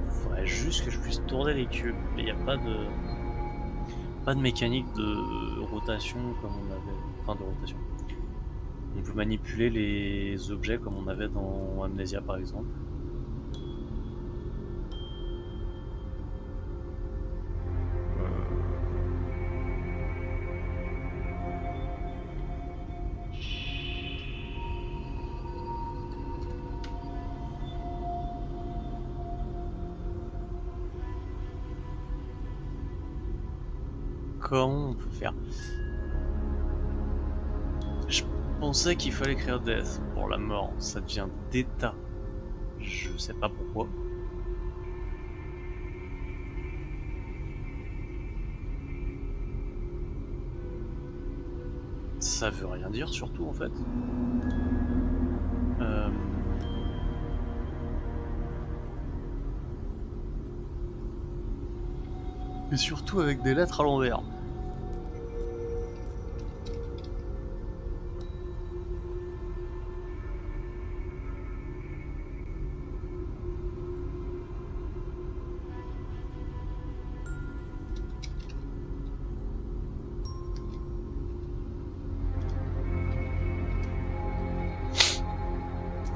Faudrait juste que je puisse tourner les cubes, mais il n'y a pas de mécanique de rotation comme on avait. Enfin, de rotation. On peut manipuler les objets comme on avait dans Amnesia par exemple. Comment on peut faire? Je pensais qu'il fallait écrire Death pour la mort, ça devient d'état. Je sais pas pourquoi. Ça veut rien dire surtout en fait. Et surtout avec des lettres à l'envers.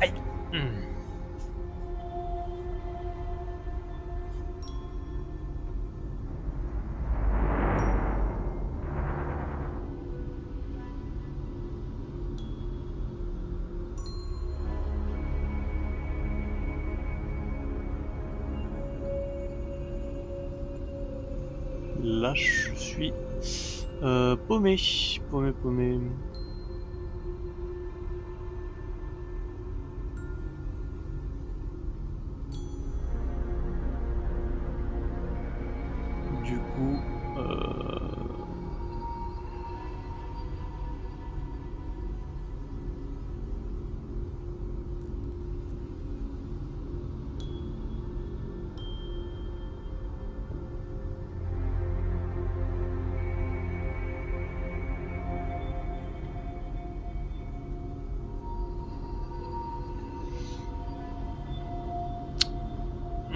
Aïe. Là, je suis paumé. Du coup,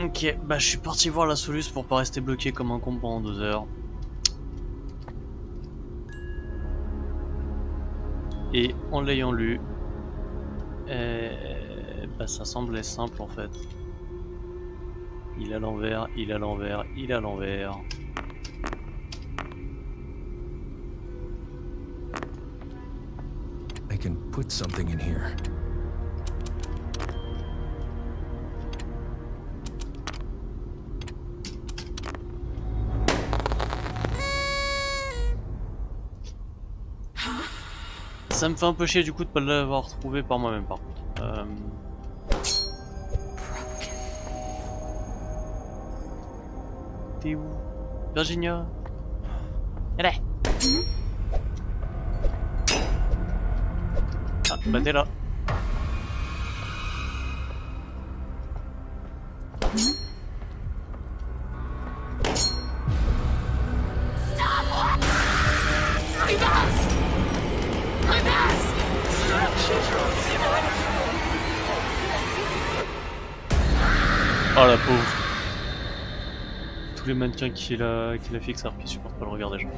ok, bah je suis parti voir la soluce pour pas rester bloqué comme un con pendant 2 heures. Et en l'ayant lu, bah ça semblait simple en fait. Il est à l'envers, il est à l'envers, il est à l'envers. I can put something in here. Ça me fait un peu chier du coup de pas l'avoir trouvé par moi-même par contre. T'es où, Virginia? Allez. Ah, bah t'es là. Oh la pauvre. Tous les mannequins qui la fixent alors qu'ils supportent pas le regard des gens.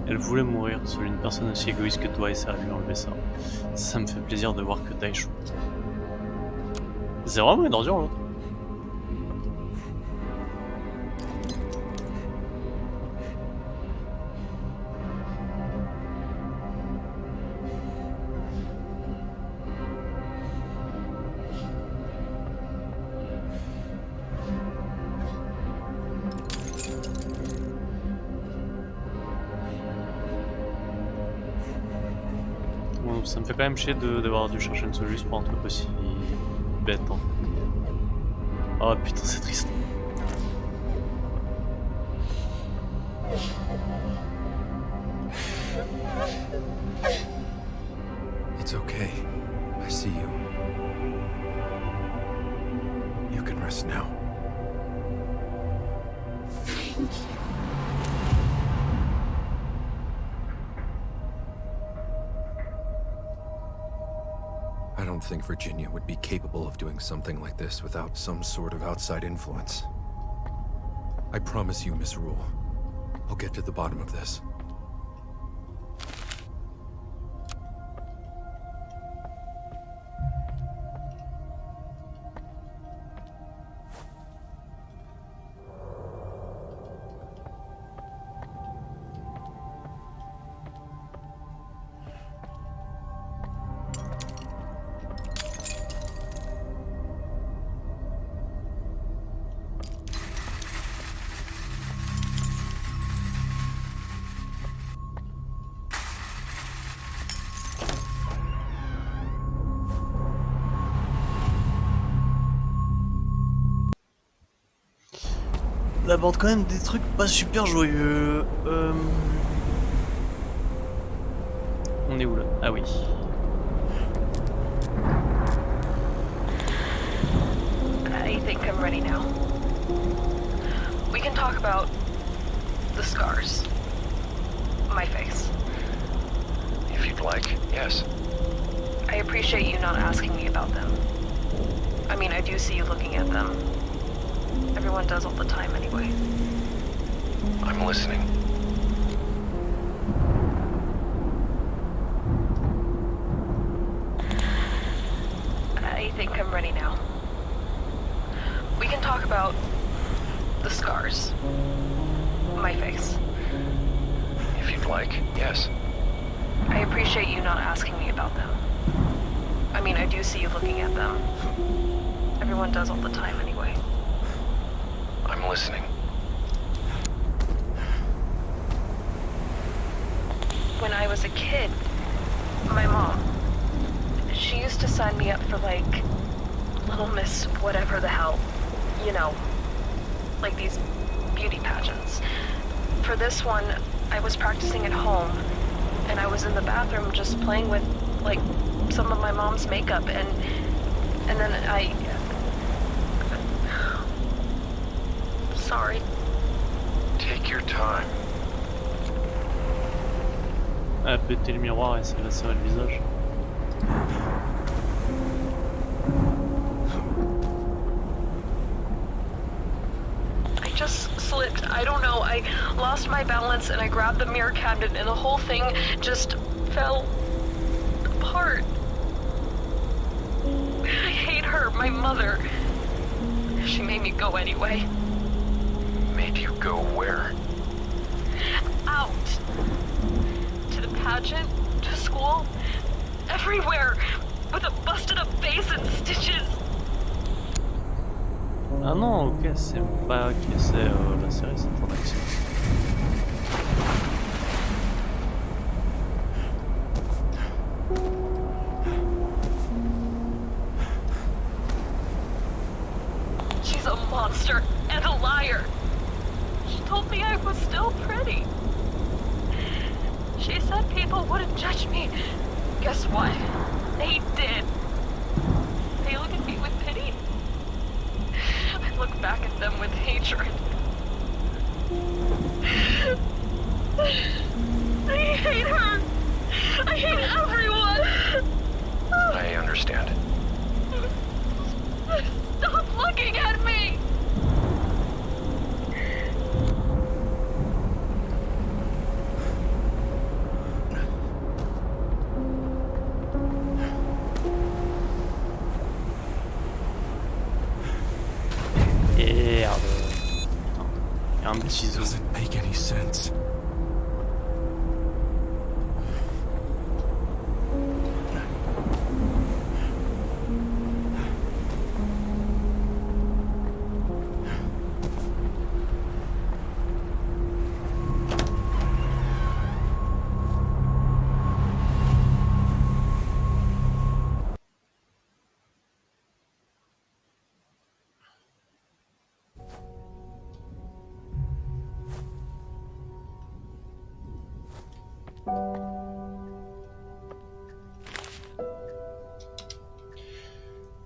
Elle voulait mourir, seule une personne aussi égoïste que toi essaie à lui enlever ça. Ça me fait plaisir de voir que t'as échoué. C'est vraiment une ordure l'autre. Bon, ça me fait quand même chier de devoir dû chercher une solution pour un truc aussi bête en fait. Oh putain c'est triste. It's okay. I see you. You can rest now. I don't think Virginia would be capable of doing something like this without some sort of outside influence. I promise you, Miss Rule, I'll get to the bottom of this. Elle aborde quand même des trucs pas super joyeux. On est où là? Ah oui. I think I'm ready now. We can talk about the scars. My face. If you'd like, yes. I appreciate you not asking me about them. I mean, I do see you looking at them. Everyone does all the time anyway. I'm listening. I think I'm ready now. We can talk about the scars. My face. If you'd like, yes. I appreciate you not asking me about them. I mean, I do see you looking at them. Everyone does all the time anyway. I'm listening. When I was a kid, my mom, she used to sign me up for like Little Miss whatever the hell, you know, like these beauty pageants. For this one, I was practicing at home, and I was in the bathroom just playing with like some of my mom's makeup, and then I... Sorry. Take your time. Elle a pété le miroir et s'est lacéré le visage. slipped. I don't know. I lost my balance and I grabbed the mirror cabinet and the whole thing just fell apart. I hate her, my mother. She made me go anyway. Made you go where? Out. To the pageant, to school, everywhere, with a busted up face and stitches. Ah non, ok, c'est pas ok, c'est la série, c'est en action. She's a monster and a liar. She told me I was still pretty. She said people wouldn't judge me. Guess what? They did. They look at me with pity. I look back at them with hatred. I hate her. I hate everyone. I understand. Stop looking at me. Merde. Il y a un petit zoom. Doesn't make any sense.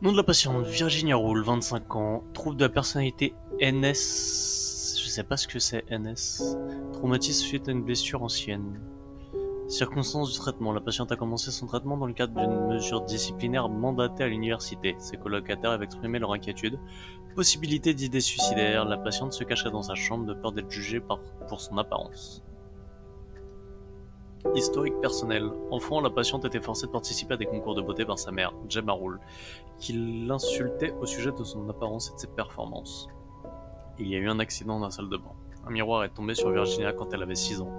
Nom de la patiente, Virginia Rule, 25 ans, trouble de la personnalité NS, je sais pas ce que c'est NS, traumatisme suite à une blessure ancienne. Circonstances du traitement, la patiente a commencé son traitement dans le cadre d'une mesure disciplinaire mandatée à l'université. Ses colocataires avaient exprimé leur inquiétude. Possibilité d'idées suicidaires, la patiente se cachait dans sa chambre de peur d'être jugée pour son apparence. Historique personnel. Enfant, la patiente était forcée de participer à des concours de beauté par sa mère, Gemma Rule, qui l'insultait au sujet de son apparence et de ses performances. Il y a eu un accident dans la salle de bain. Un miroir est tombé sur Virginia quand elle avait 6 ans.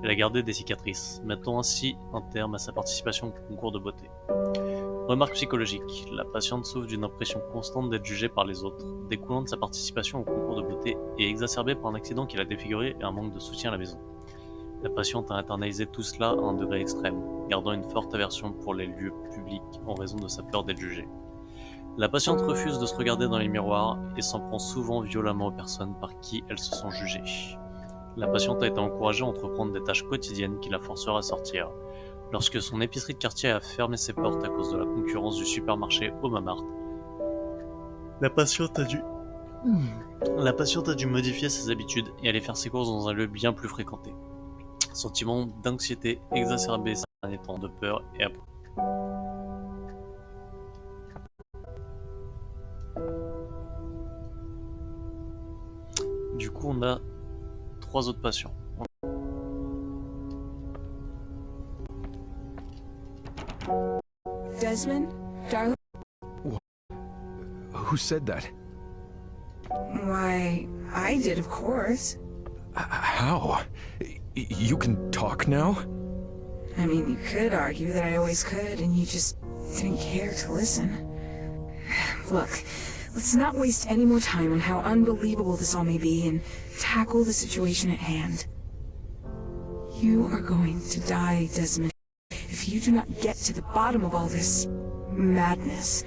Elle a gardé des cicatrices, mettant ainsi un terme à sa participation au concours de beauté. Remarque psychologique. La patiente souffre d'une impression constante d'être jugée par les autres, découlant de sa participation au concours de beauté et exacerbée par un accident qui l'a défigurée et un manque de soutien à la maison. La patiente a internalisé tout cela à un degré extrême, gardant une forte aversion pour les lieux publics en raison de sa peur d'être jugée. La patiente refuse de se regarder dans les miroirs et s'en prend souvent violemment aux personnes par qui elle se sent jugée. La patiente a été encouragée à entreprendre des tâches quotidiennes qui la forceraient à sortir. Lorsque son épicerie de quartier a fermé ses portes à cause de la concurrence du supermarché Omamart, la patiente a dû modifier ses habitudes et aller faire ses courses dans un lieu bien plus fréquenté. Sentiment d'anxiété exacerbé ces derniers temps, de peur et après. Du coup, on a 3 autres patients. Desmond, darling? Who said that? Why, I did, of course. How? You can talk now? I mean, you could argue that I always could, and you just didn't care to listen. Look, let's not waste any more time on how unbelievable this all may be and tackle the situation at hand. You are going to die, Desmond, if you do not get to the bottom of all this madness.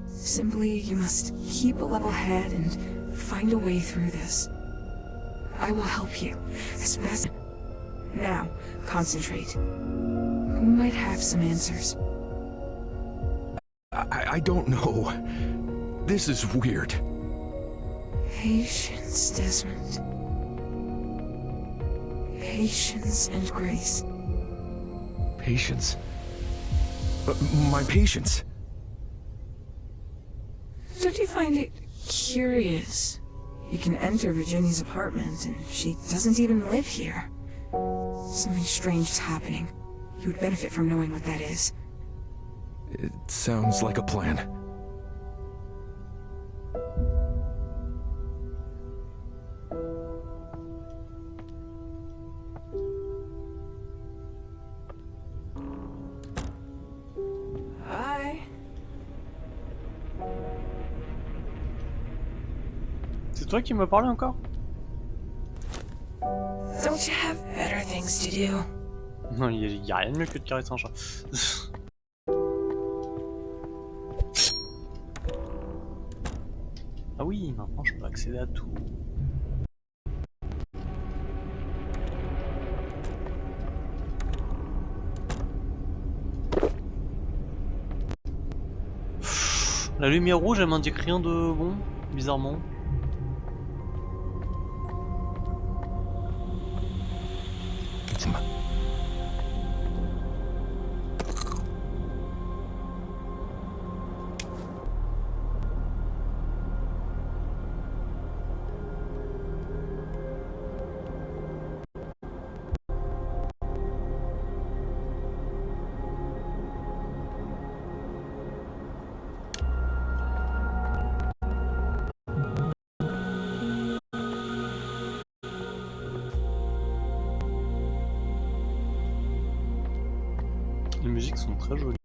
Simply, you must keep a level head and find a way through this. I will help you, as best. Now, concentrate. Who might have some answers? I don't know. This is weird. Patience, Desmond. Patience and grace. Patience? My patience? Don't you find it curious, You can enter Virginia's apartment, and she doesn't even live here. Something strange is happening. You would benefit from knowing what that is. It sounds like a plan. Hi. C'est toi qui me parlais encore? Don't you have better things to do? Non, y a rien de mieux que de caresser un chat. Ah oui, maintenant je peux accéder à tout. La lumière rouge, elle m'indique rien de bon, bizarrement. Les musiques sont très jolies.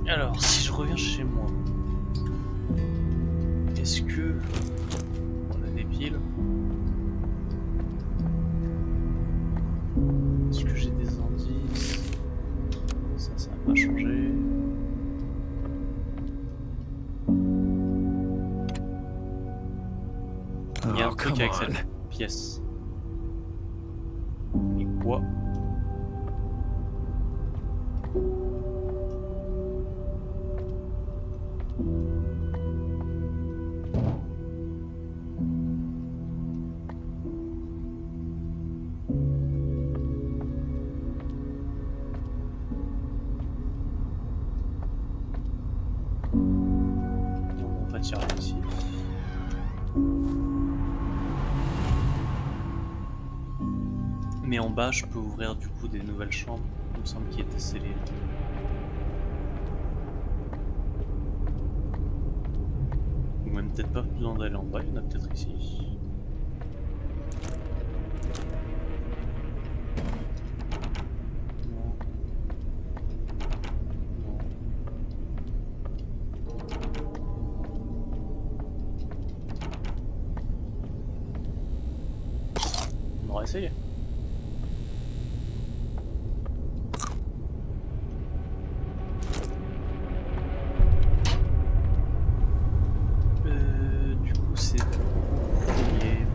Alors, si je reviens chez moi, est-ce que on a des piles? Est-ce que j'ai des indices? Ça n'a pas changé. Il y a un Oh, truc come avec on. cette pièce. Et quoi? On va tirer ici. Mais en bas, je peux ouvrir du coup des nouvelles chambres. Il me semble qu'il était scellé. Ou même peut-être pas besoin d'aller en bas, il y en a peut-être ici. Non. Non. On va essayer. Du coup, c'est premier.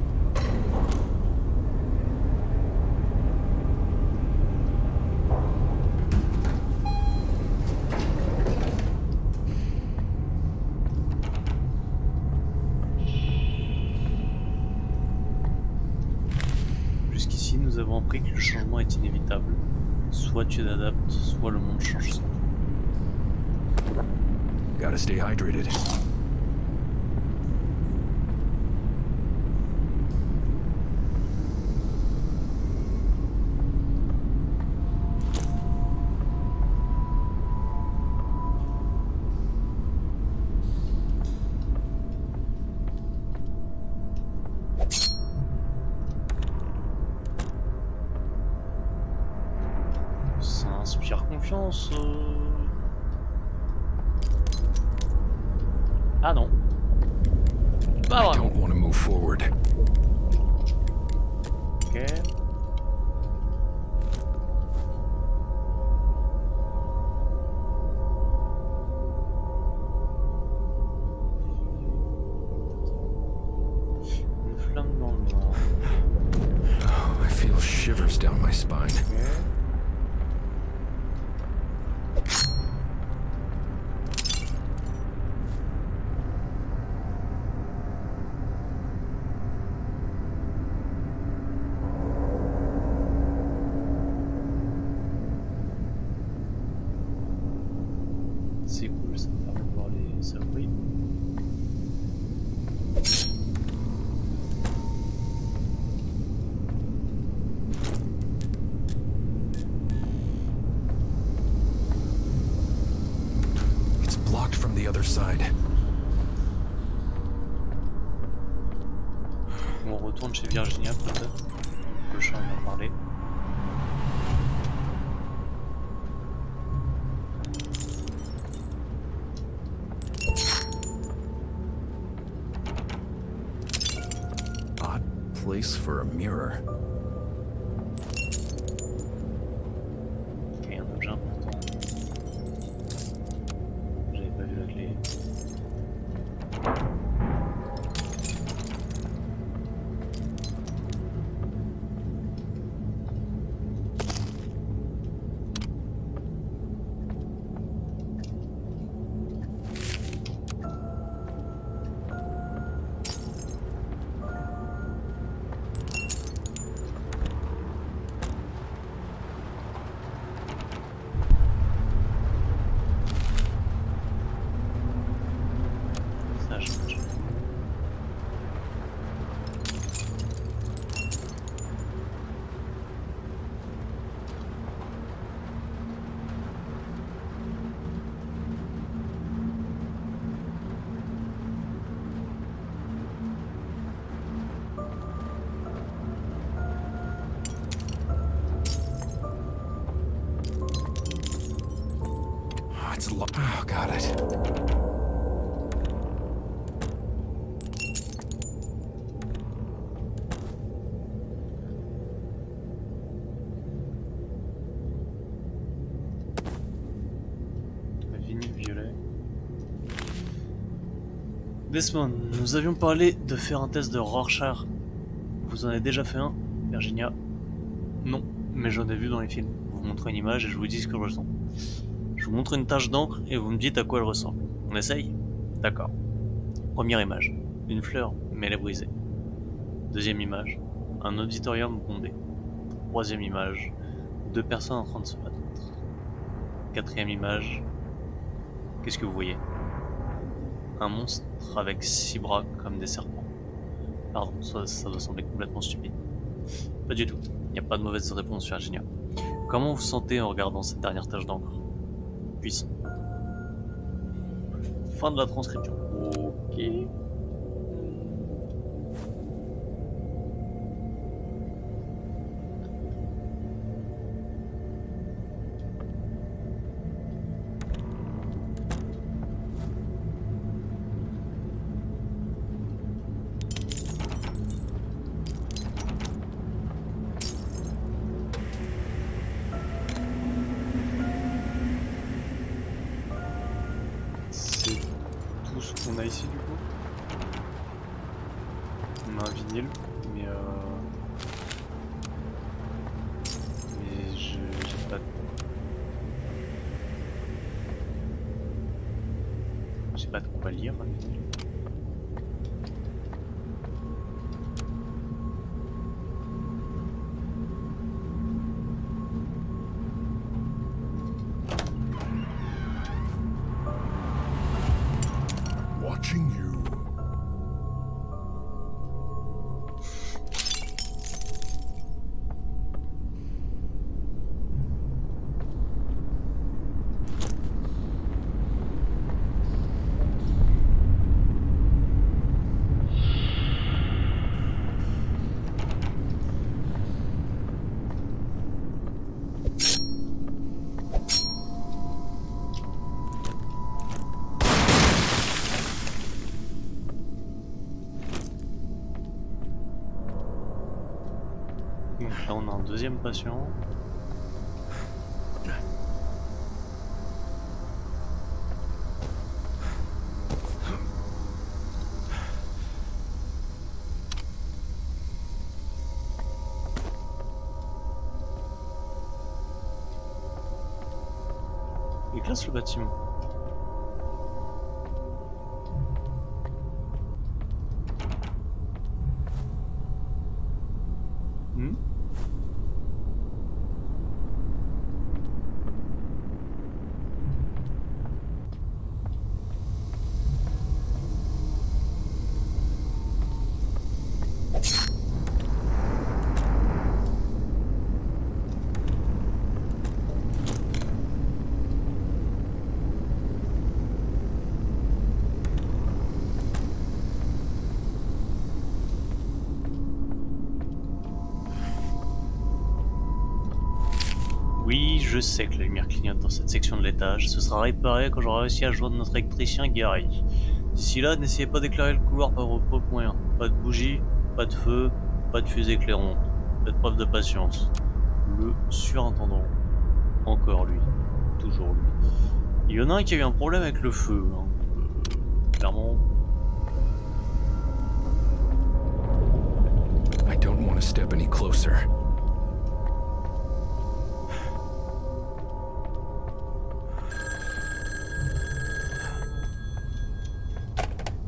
Jusqu'ici, nous avons appris que le changement est inévitable. Soit tu t'adaptes, soit le monde change sans toi. Gotta stay hydrated. Ça inspire confiance. Ah non. Pas I vraiment. don't want to move forward. Ok. Une flamme dans le noir. I feel shivers down my spine. Ok. ça brille. It's blocked from the other side. On retourne chez Virginia peut-être. Le chat en a parlé. Odd place for a mirror. Ok, un objet important. J'avais pas vu la clé. Ça change. Oh, it's locked. Oh, got it. Vinyle violet. Desmond, nous avions parlé de faire un test de Rorschach. Vous en avez déjà fait un, Virginia? Non, mais j'en ai vu dans les films. Vous montrez une image et je vous dis ce que je ressens. Je vous montre une tache d'encre et vous me dites à quoi elle ressemble. On essaye? D'accord. Première image. Une fleur, mais elle est brisée. Deuxième image. Un auditorium bondé. Troisième image. Deux personnes en train de se battre. Quatrième image. Qu'est-ce que vous voyez? Un monstre avec 6 bras comme des serpents. Pardon, ça doit sembler complètement stupide. Pas du tout. Il n'y a pas de mauvaise réponse, Virginia. Comment vous vous sentez en regardant cette dernière tache d'encre? Puissant. Fin de la transcription. Ok. C'est tout ce qu'on a ici du coup. On a un vinyle, mais j'ai pas de quoi lire un vinyle. Watching you. Donc là on a un deuxième patient. Il classe le bâtiment. Hmm? Oui, je sais que la lumière clignote dans cette section de l'étage. Ce sera réparé quand j'aurai réussi à joindre notre électricien Gary. D'ici là, n'essayez pas d'éclairer le couloir par vos propres moyens. Pas de bougie, pas de feu, pas de fusée éclairante. Faites preuve de patience. Le surintendant. Encore lui. Toujours lui. Il y en a un qui a eu un problème avec le feu. Hein. Clairement. I don't want to step any closer.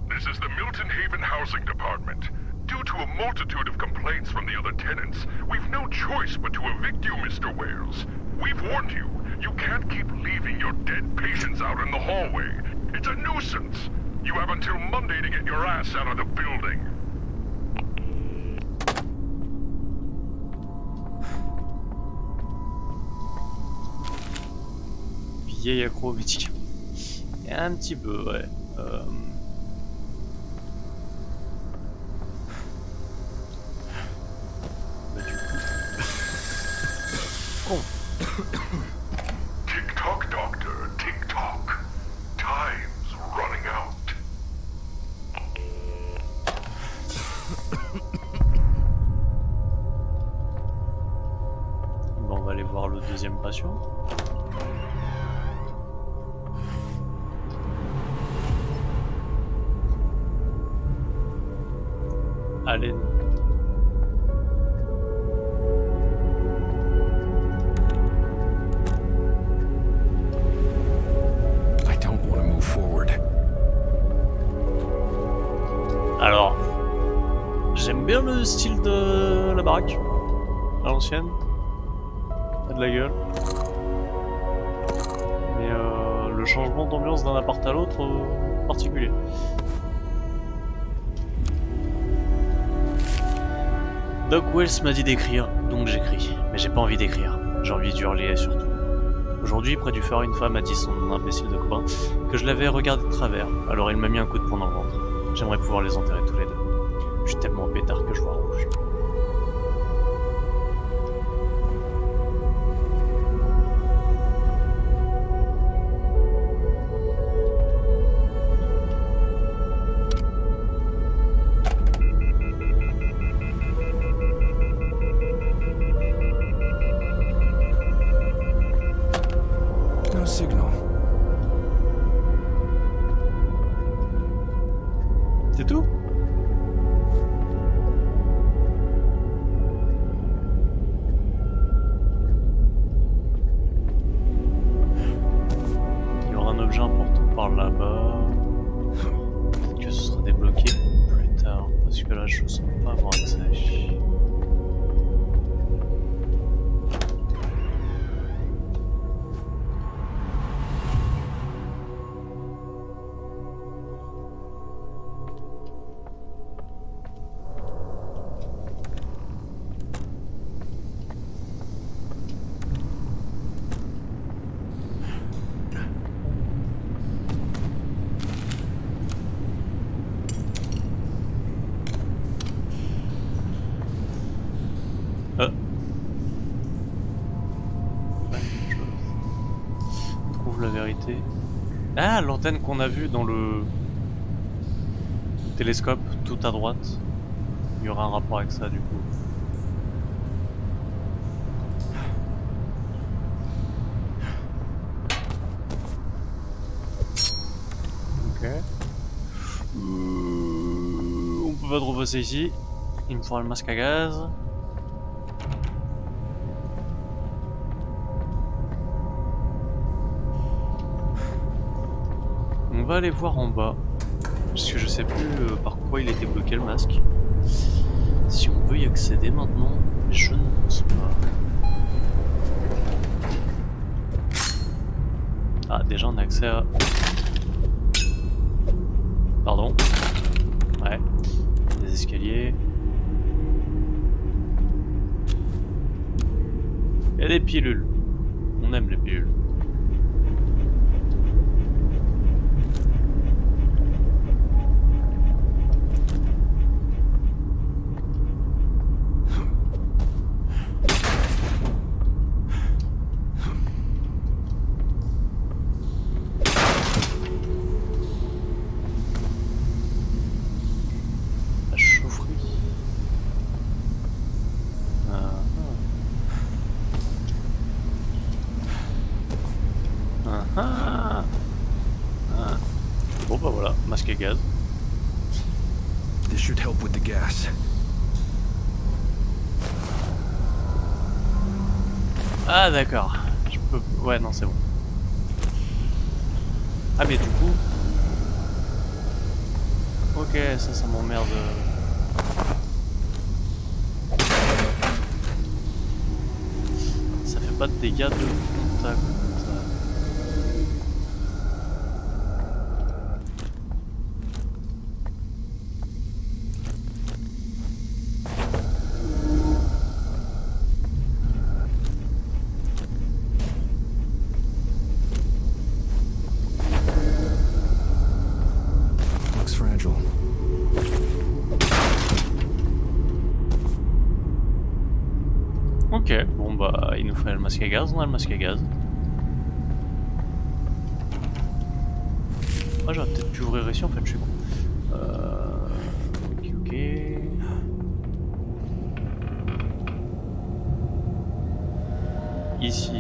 This is the Milton Haven Housing Department. Due to a multitude of complaints from the other tenants, we've no choice but to evict you, Mr. Wales. We've warned you. You can't keep leaving your dead patients out in the hallway. It's a nuisance. You have until Monday to get your ass out of the building. Vieille accro au médicament. Un petit peu, ouais. Bah du coup... Tick-tock, Doctor, tick-tock. Time's running out. Bon, on va aller voir le deuxième patient. Allen. I don't want to move forward. Alors, j'aime bien le style de la baraque, à l'ancienne. Pas de la gueule. Mais le changement d'ambiance d'un appart à l'autre, particulier. Doc Wells m'a dit d'écrire, donc j'écris. Mais j'ai pas envie d'écrire, j'ai envie d'hurler surtout. Aujourd'hui, près du phare, une femme a dit son imbécile de copain que je l'avais regardé de travers, alors il m'a mis un coup de poing dans le ventre. J'aimerais pouvoir les enterrer tous les deux. Je suis tellement pétard que je vois rouge. No signal. C'est tout? Il y aura un objet important par là-bas. Peut-être que ce sera débloqué plus tard, parce que là je sens pas avoir accès. Trouve la vérité. Ah, l'antenne qu'on a vue dans le télescope tout à droite. Il y aura un rapport avec ça du coup. Ok. On peut pas trop passer ici. Il me faudra le masque à gaz. On va aller voir en bas. Parce que je sais plus par quoi il était bloqué le masque. Si on peut y accéder maintenant, je ne pense pas. Ah, déjà on a accès à... Pardon. Ouais. Des escaliers. Il y a des pilules. On aime les pilules. à gaz. This should help with the gas. Ah d'accord. Je peux... Ouais non c'est bon. Ah mais du coup... Ok, ça m'emmerde. Ça fait pas de dégâts de contact. Looks fragile. Ok, bon bah il nous fallait le masque à gaz, on a le masque à gaz. Ah j'aurais peut-être pu ouvrir ici en fait, je suis bon. Ok. Ici.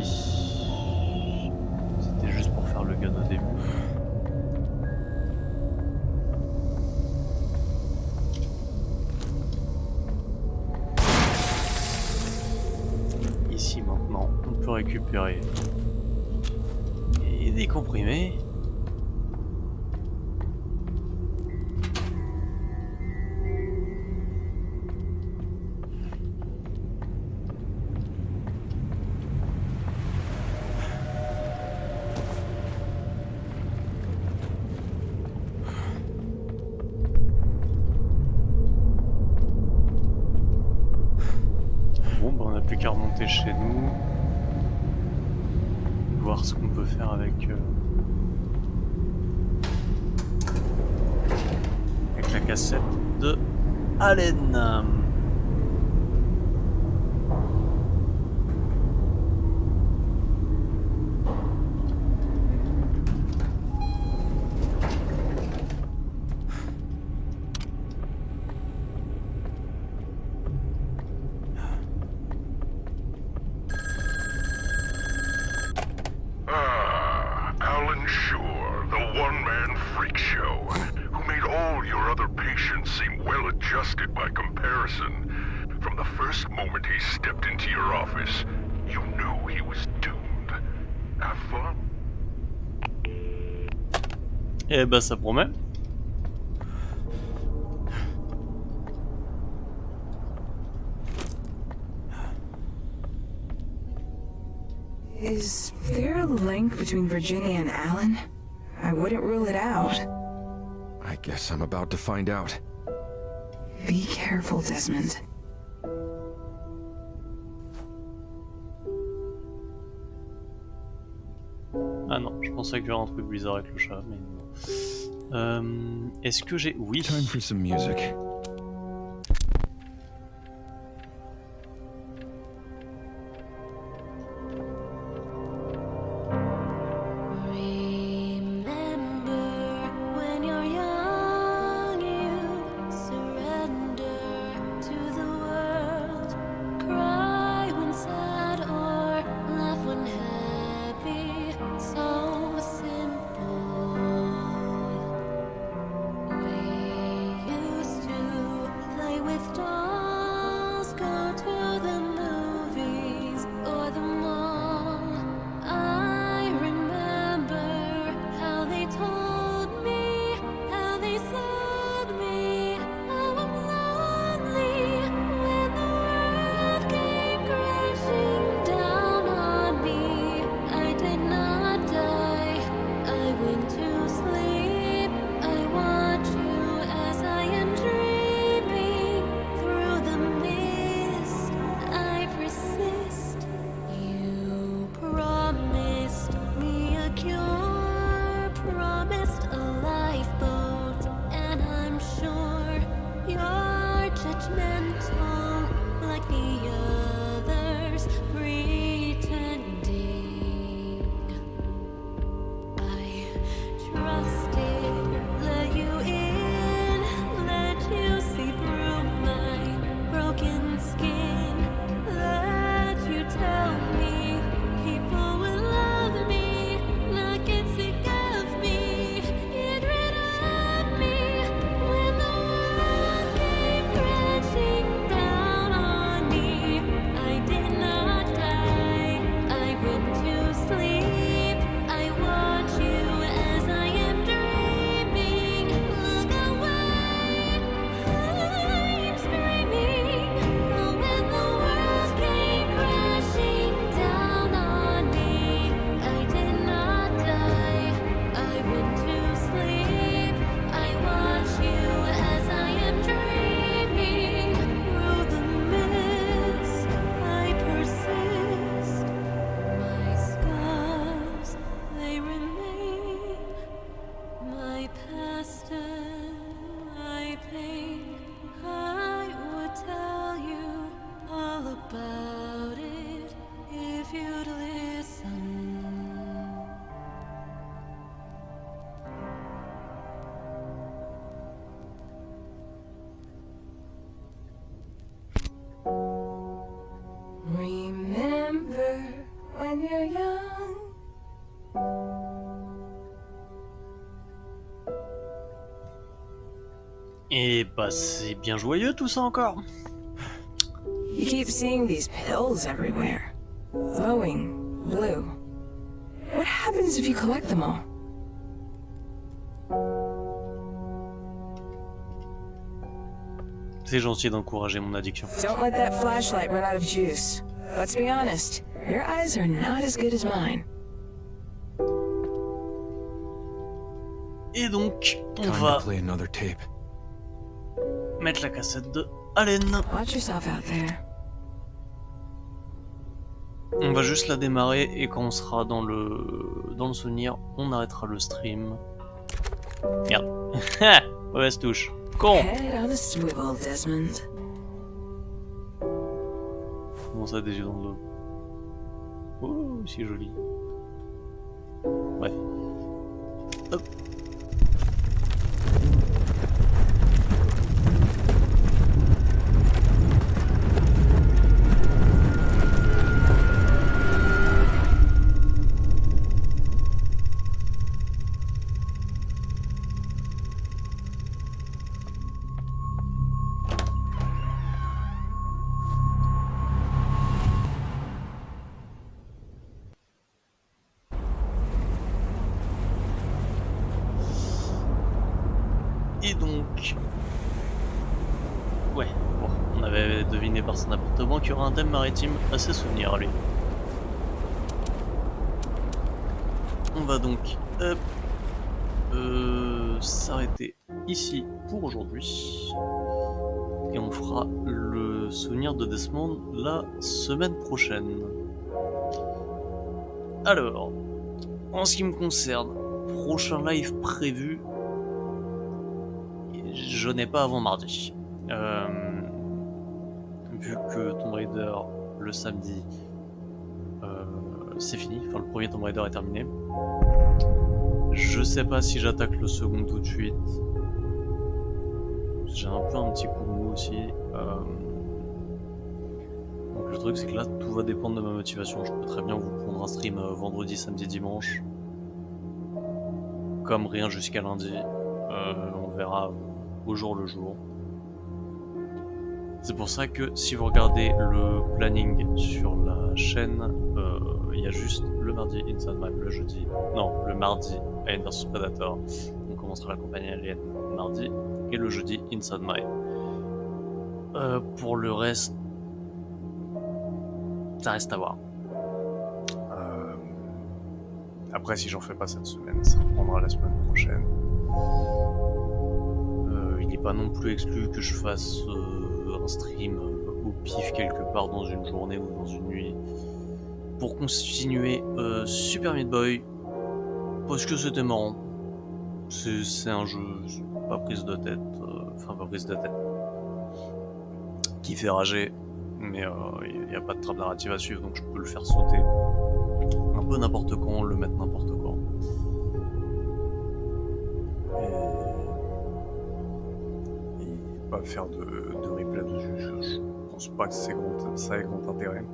C'était juste pour faire le gun au début. Ici maintenant, on peut récupérer et décomprimer. Bon bah on n'a plus qu'à remonter chez nous. Voir ce qu'on peut faire avec la cassette de Allen. Alan Shore, the one-man freak show, who made all your other patients seem well-adjusted by comparison. From the first moment he stepped into your office, you knew he was doomed. Have fun? Eh bah ça promet. Is there a link between Virginia and Alan? I wouldn't rule it out. I guess I'm about to find out. Be careful, Desmond. Ah non, je pensais qu'il y aurait un truc bizarre avec le chat, mais non. Est-ce que j'ai... Oui. Time for some music. Remember when you're young, you surrender to the world. Cry when sad or laugh when happy. So simple. We used to play with dolls, go to the movies or the mall. I remember how they told me, how they said me, oh I'm lonely when the world came crashing down on me. I did not die, I went to sleep. I watch you as I am dreaming through the mist. I persist. You promised me a cure, promised a lifeboat, and I'm sure you're judgmental like the others, pretending. I trusted, let you in, let you see through my broken skin, let you tell me people will love me, not get sick of me, get rid of me. Et bah c'est bien joyeux tout ça encore. You keep seeing these pills everywhere. Glowing blue. What happens if you collect them all? C'est gentil d'encourager mon addiction. Don't let that flashlight run out of juice. Let's be honest, your eyes are not as good as mine. Et donc, on Time va to play another tape. mettre la cassette de Allen. Watch yourself out there. On va juste la démarrer et quand on sera dans le souvenir, on arrêtera le stream. Merde. Mauvaise touche. Con. Head on a swivel, Desmond. Comment ça, des yeux dans le dos? Oh, si joli. Ouais. Hop. Et donc... Ouais, bon, on avait deviné par son appartement qu'il y aura un thème maritime à ses souvenirs à lui. On va donc s'arrêter ici pour aujourd'hui. Et on fera le souvenir de Desmond la semaine prochaine. Alors, en ce qui me concerne, prochain live prévu, je n'ai pas avant mardi. Vu que Tomb Raider le samedi, c'est fini, enfin le premier Tomb Raider est terminé. Je sais pas si j'attaque le second tout de suite. J'ai un peu un petit coup de mou aussi. Donc le truc c'est que là tout va dépendre de ma motivation. Je peux très bien vous prendre un stream vendredi, samedi, dimanche. Comme rien jusqu'à lundi. On verra au jour le jour. C'est pour ça que si vous regardez le planning sur la chaîne, il y a juste le mardi Inside Mine, le jeudi, non, le mardi Alien vs Predator, on commencera la campagne Alien mardi, et le jeudi Inside Mine. Pour le reste, ça reste à voir. Après, si j'en fais pas cette semaine, ça reprendra la semaine prochaine. Il n'est pas non plus exclu que je fasse un stream au pif quelque part dans une journée ou dans une nuit pour continuer Super Meat Boy parce que c'était marrant. C'est un jeu pas prise de tête, pas prise de tête, qui fait rager, mais il n'y a pas de trame narrative à suivre donc je peux le faire sauter un peu n'importe quand, le mettre n'importe quand. Et pas faire de replay dessus, je pense pas que ça ait grand intérêt.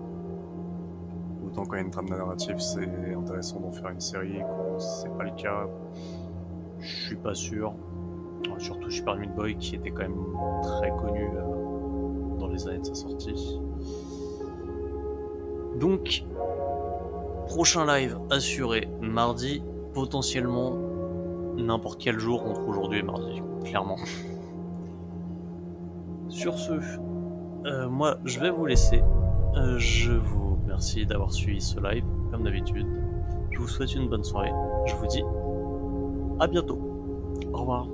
Autant quand il y a une trame narrative, c'est intéressant d'en faire une série. Quand c'est pas le cas, je suis pas sûr. Surtout Super Meat Boy qui était quand même très connu dans les années de sa sortie. Donc, prochain live assuré mardi, potentiellement n'importe quel jour entre aujourd'hui et mardi, clairement. Sur ce, moi je vais vous laisser. Je vous remercie d'avoir suivi ce live, comme d'habitude. Je vous souhaite une bonne soirée. Je vous dis à bientôt. Au revoir.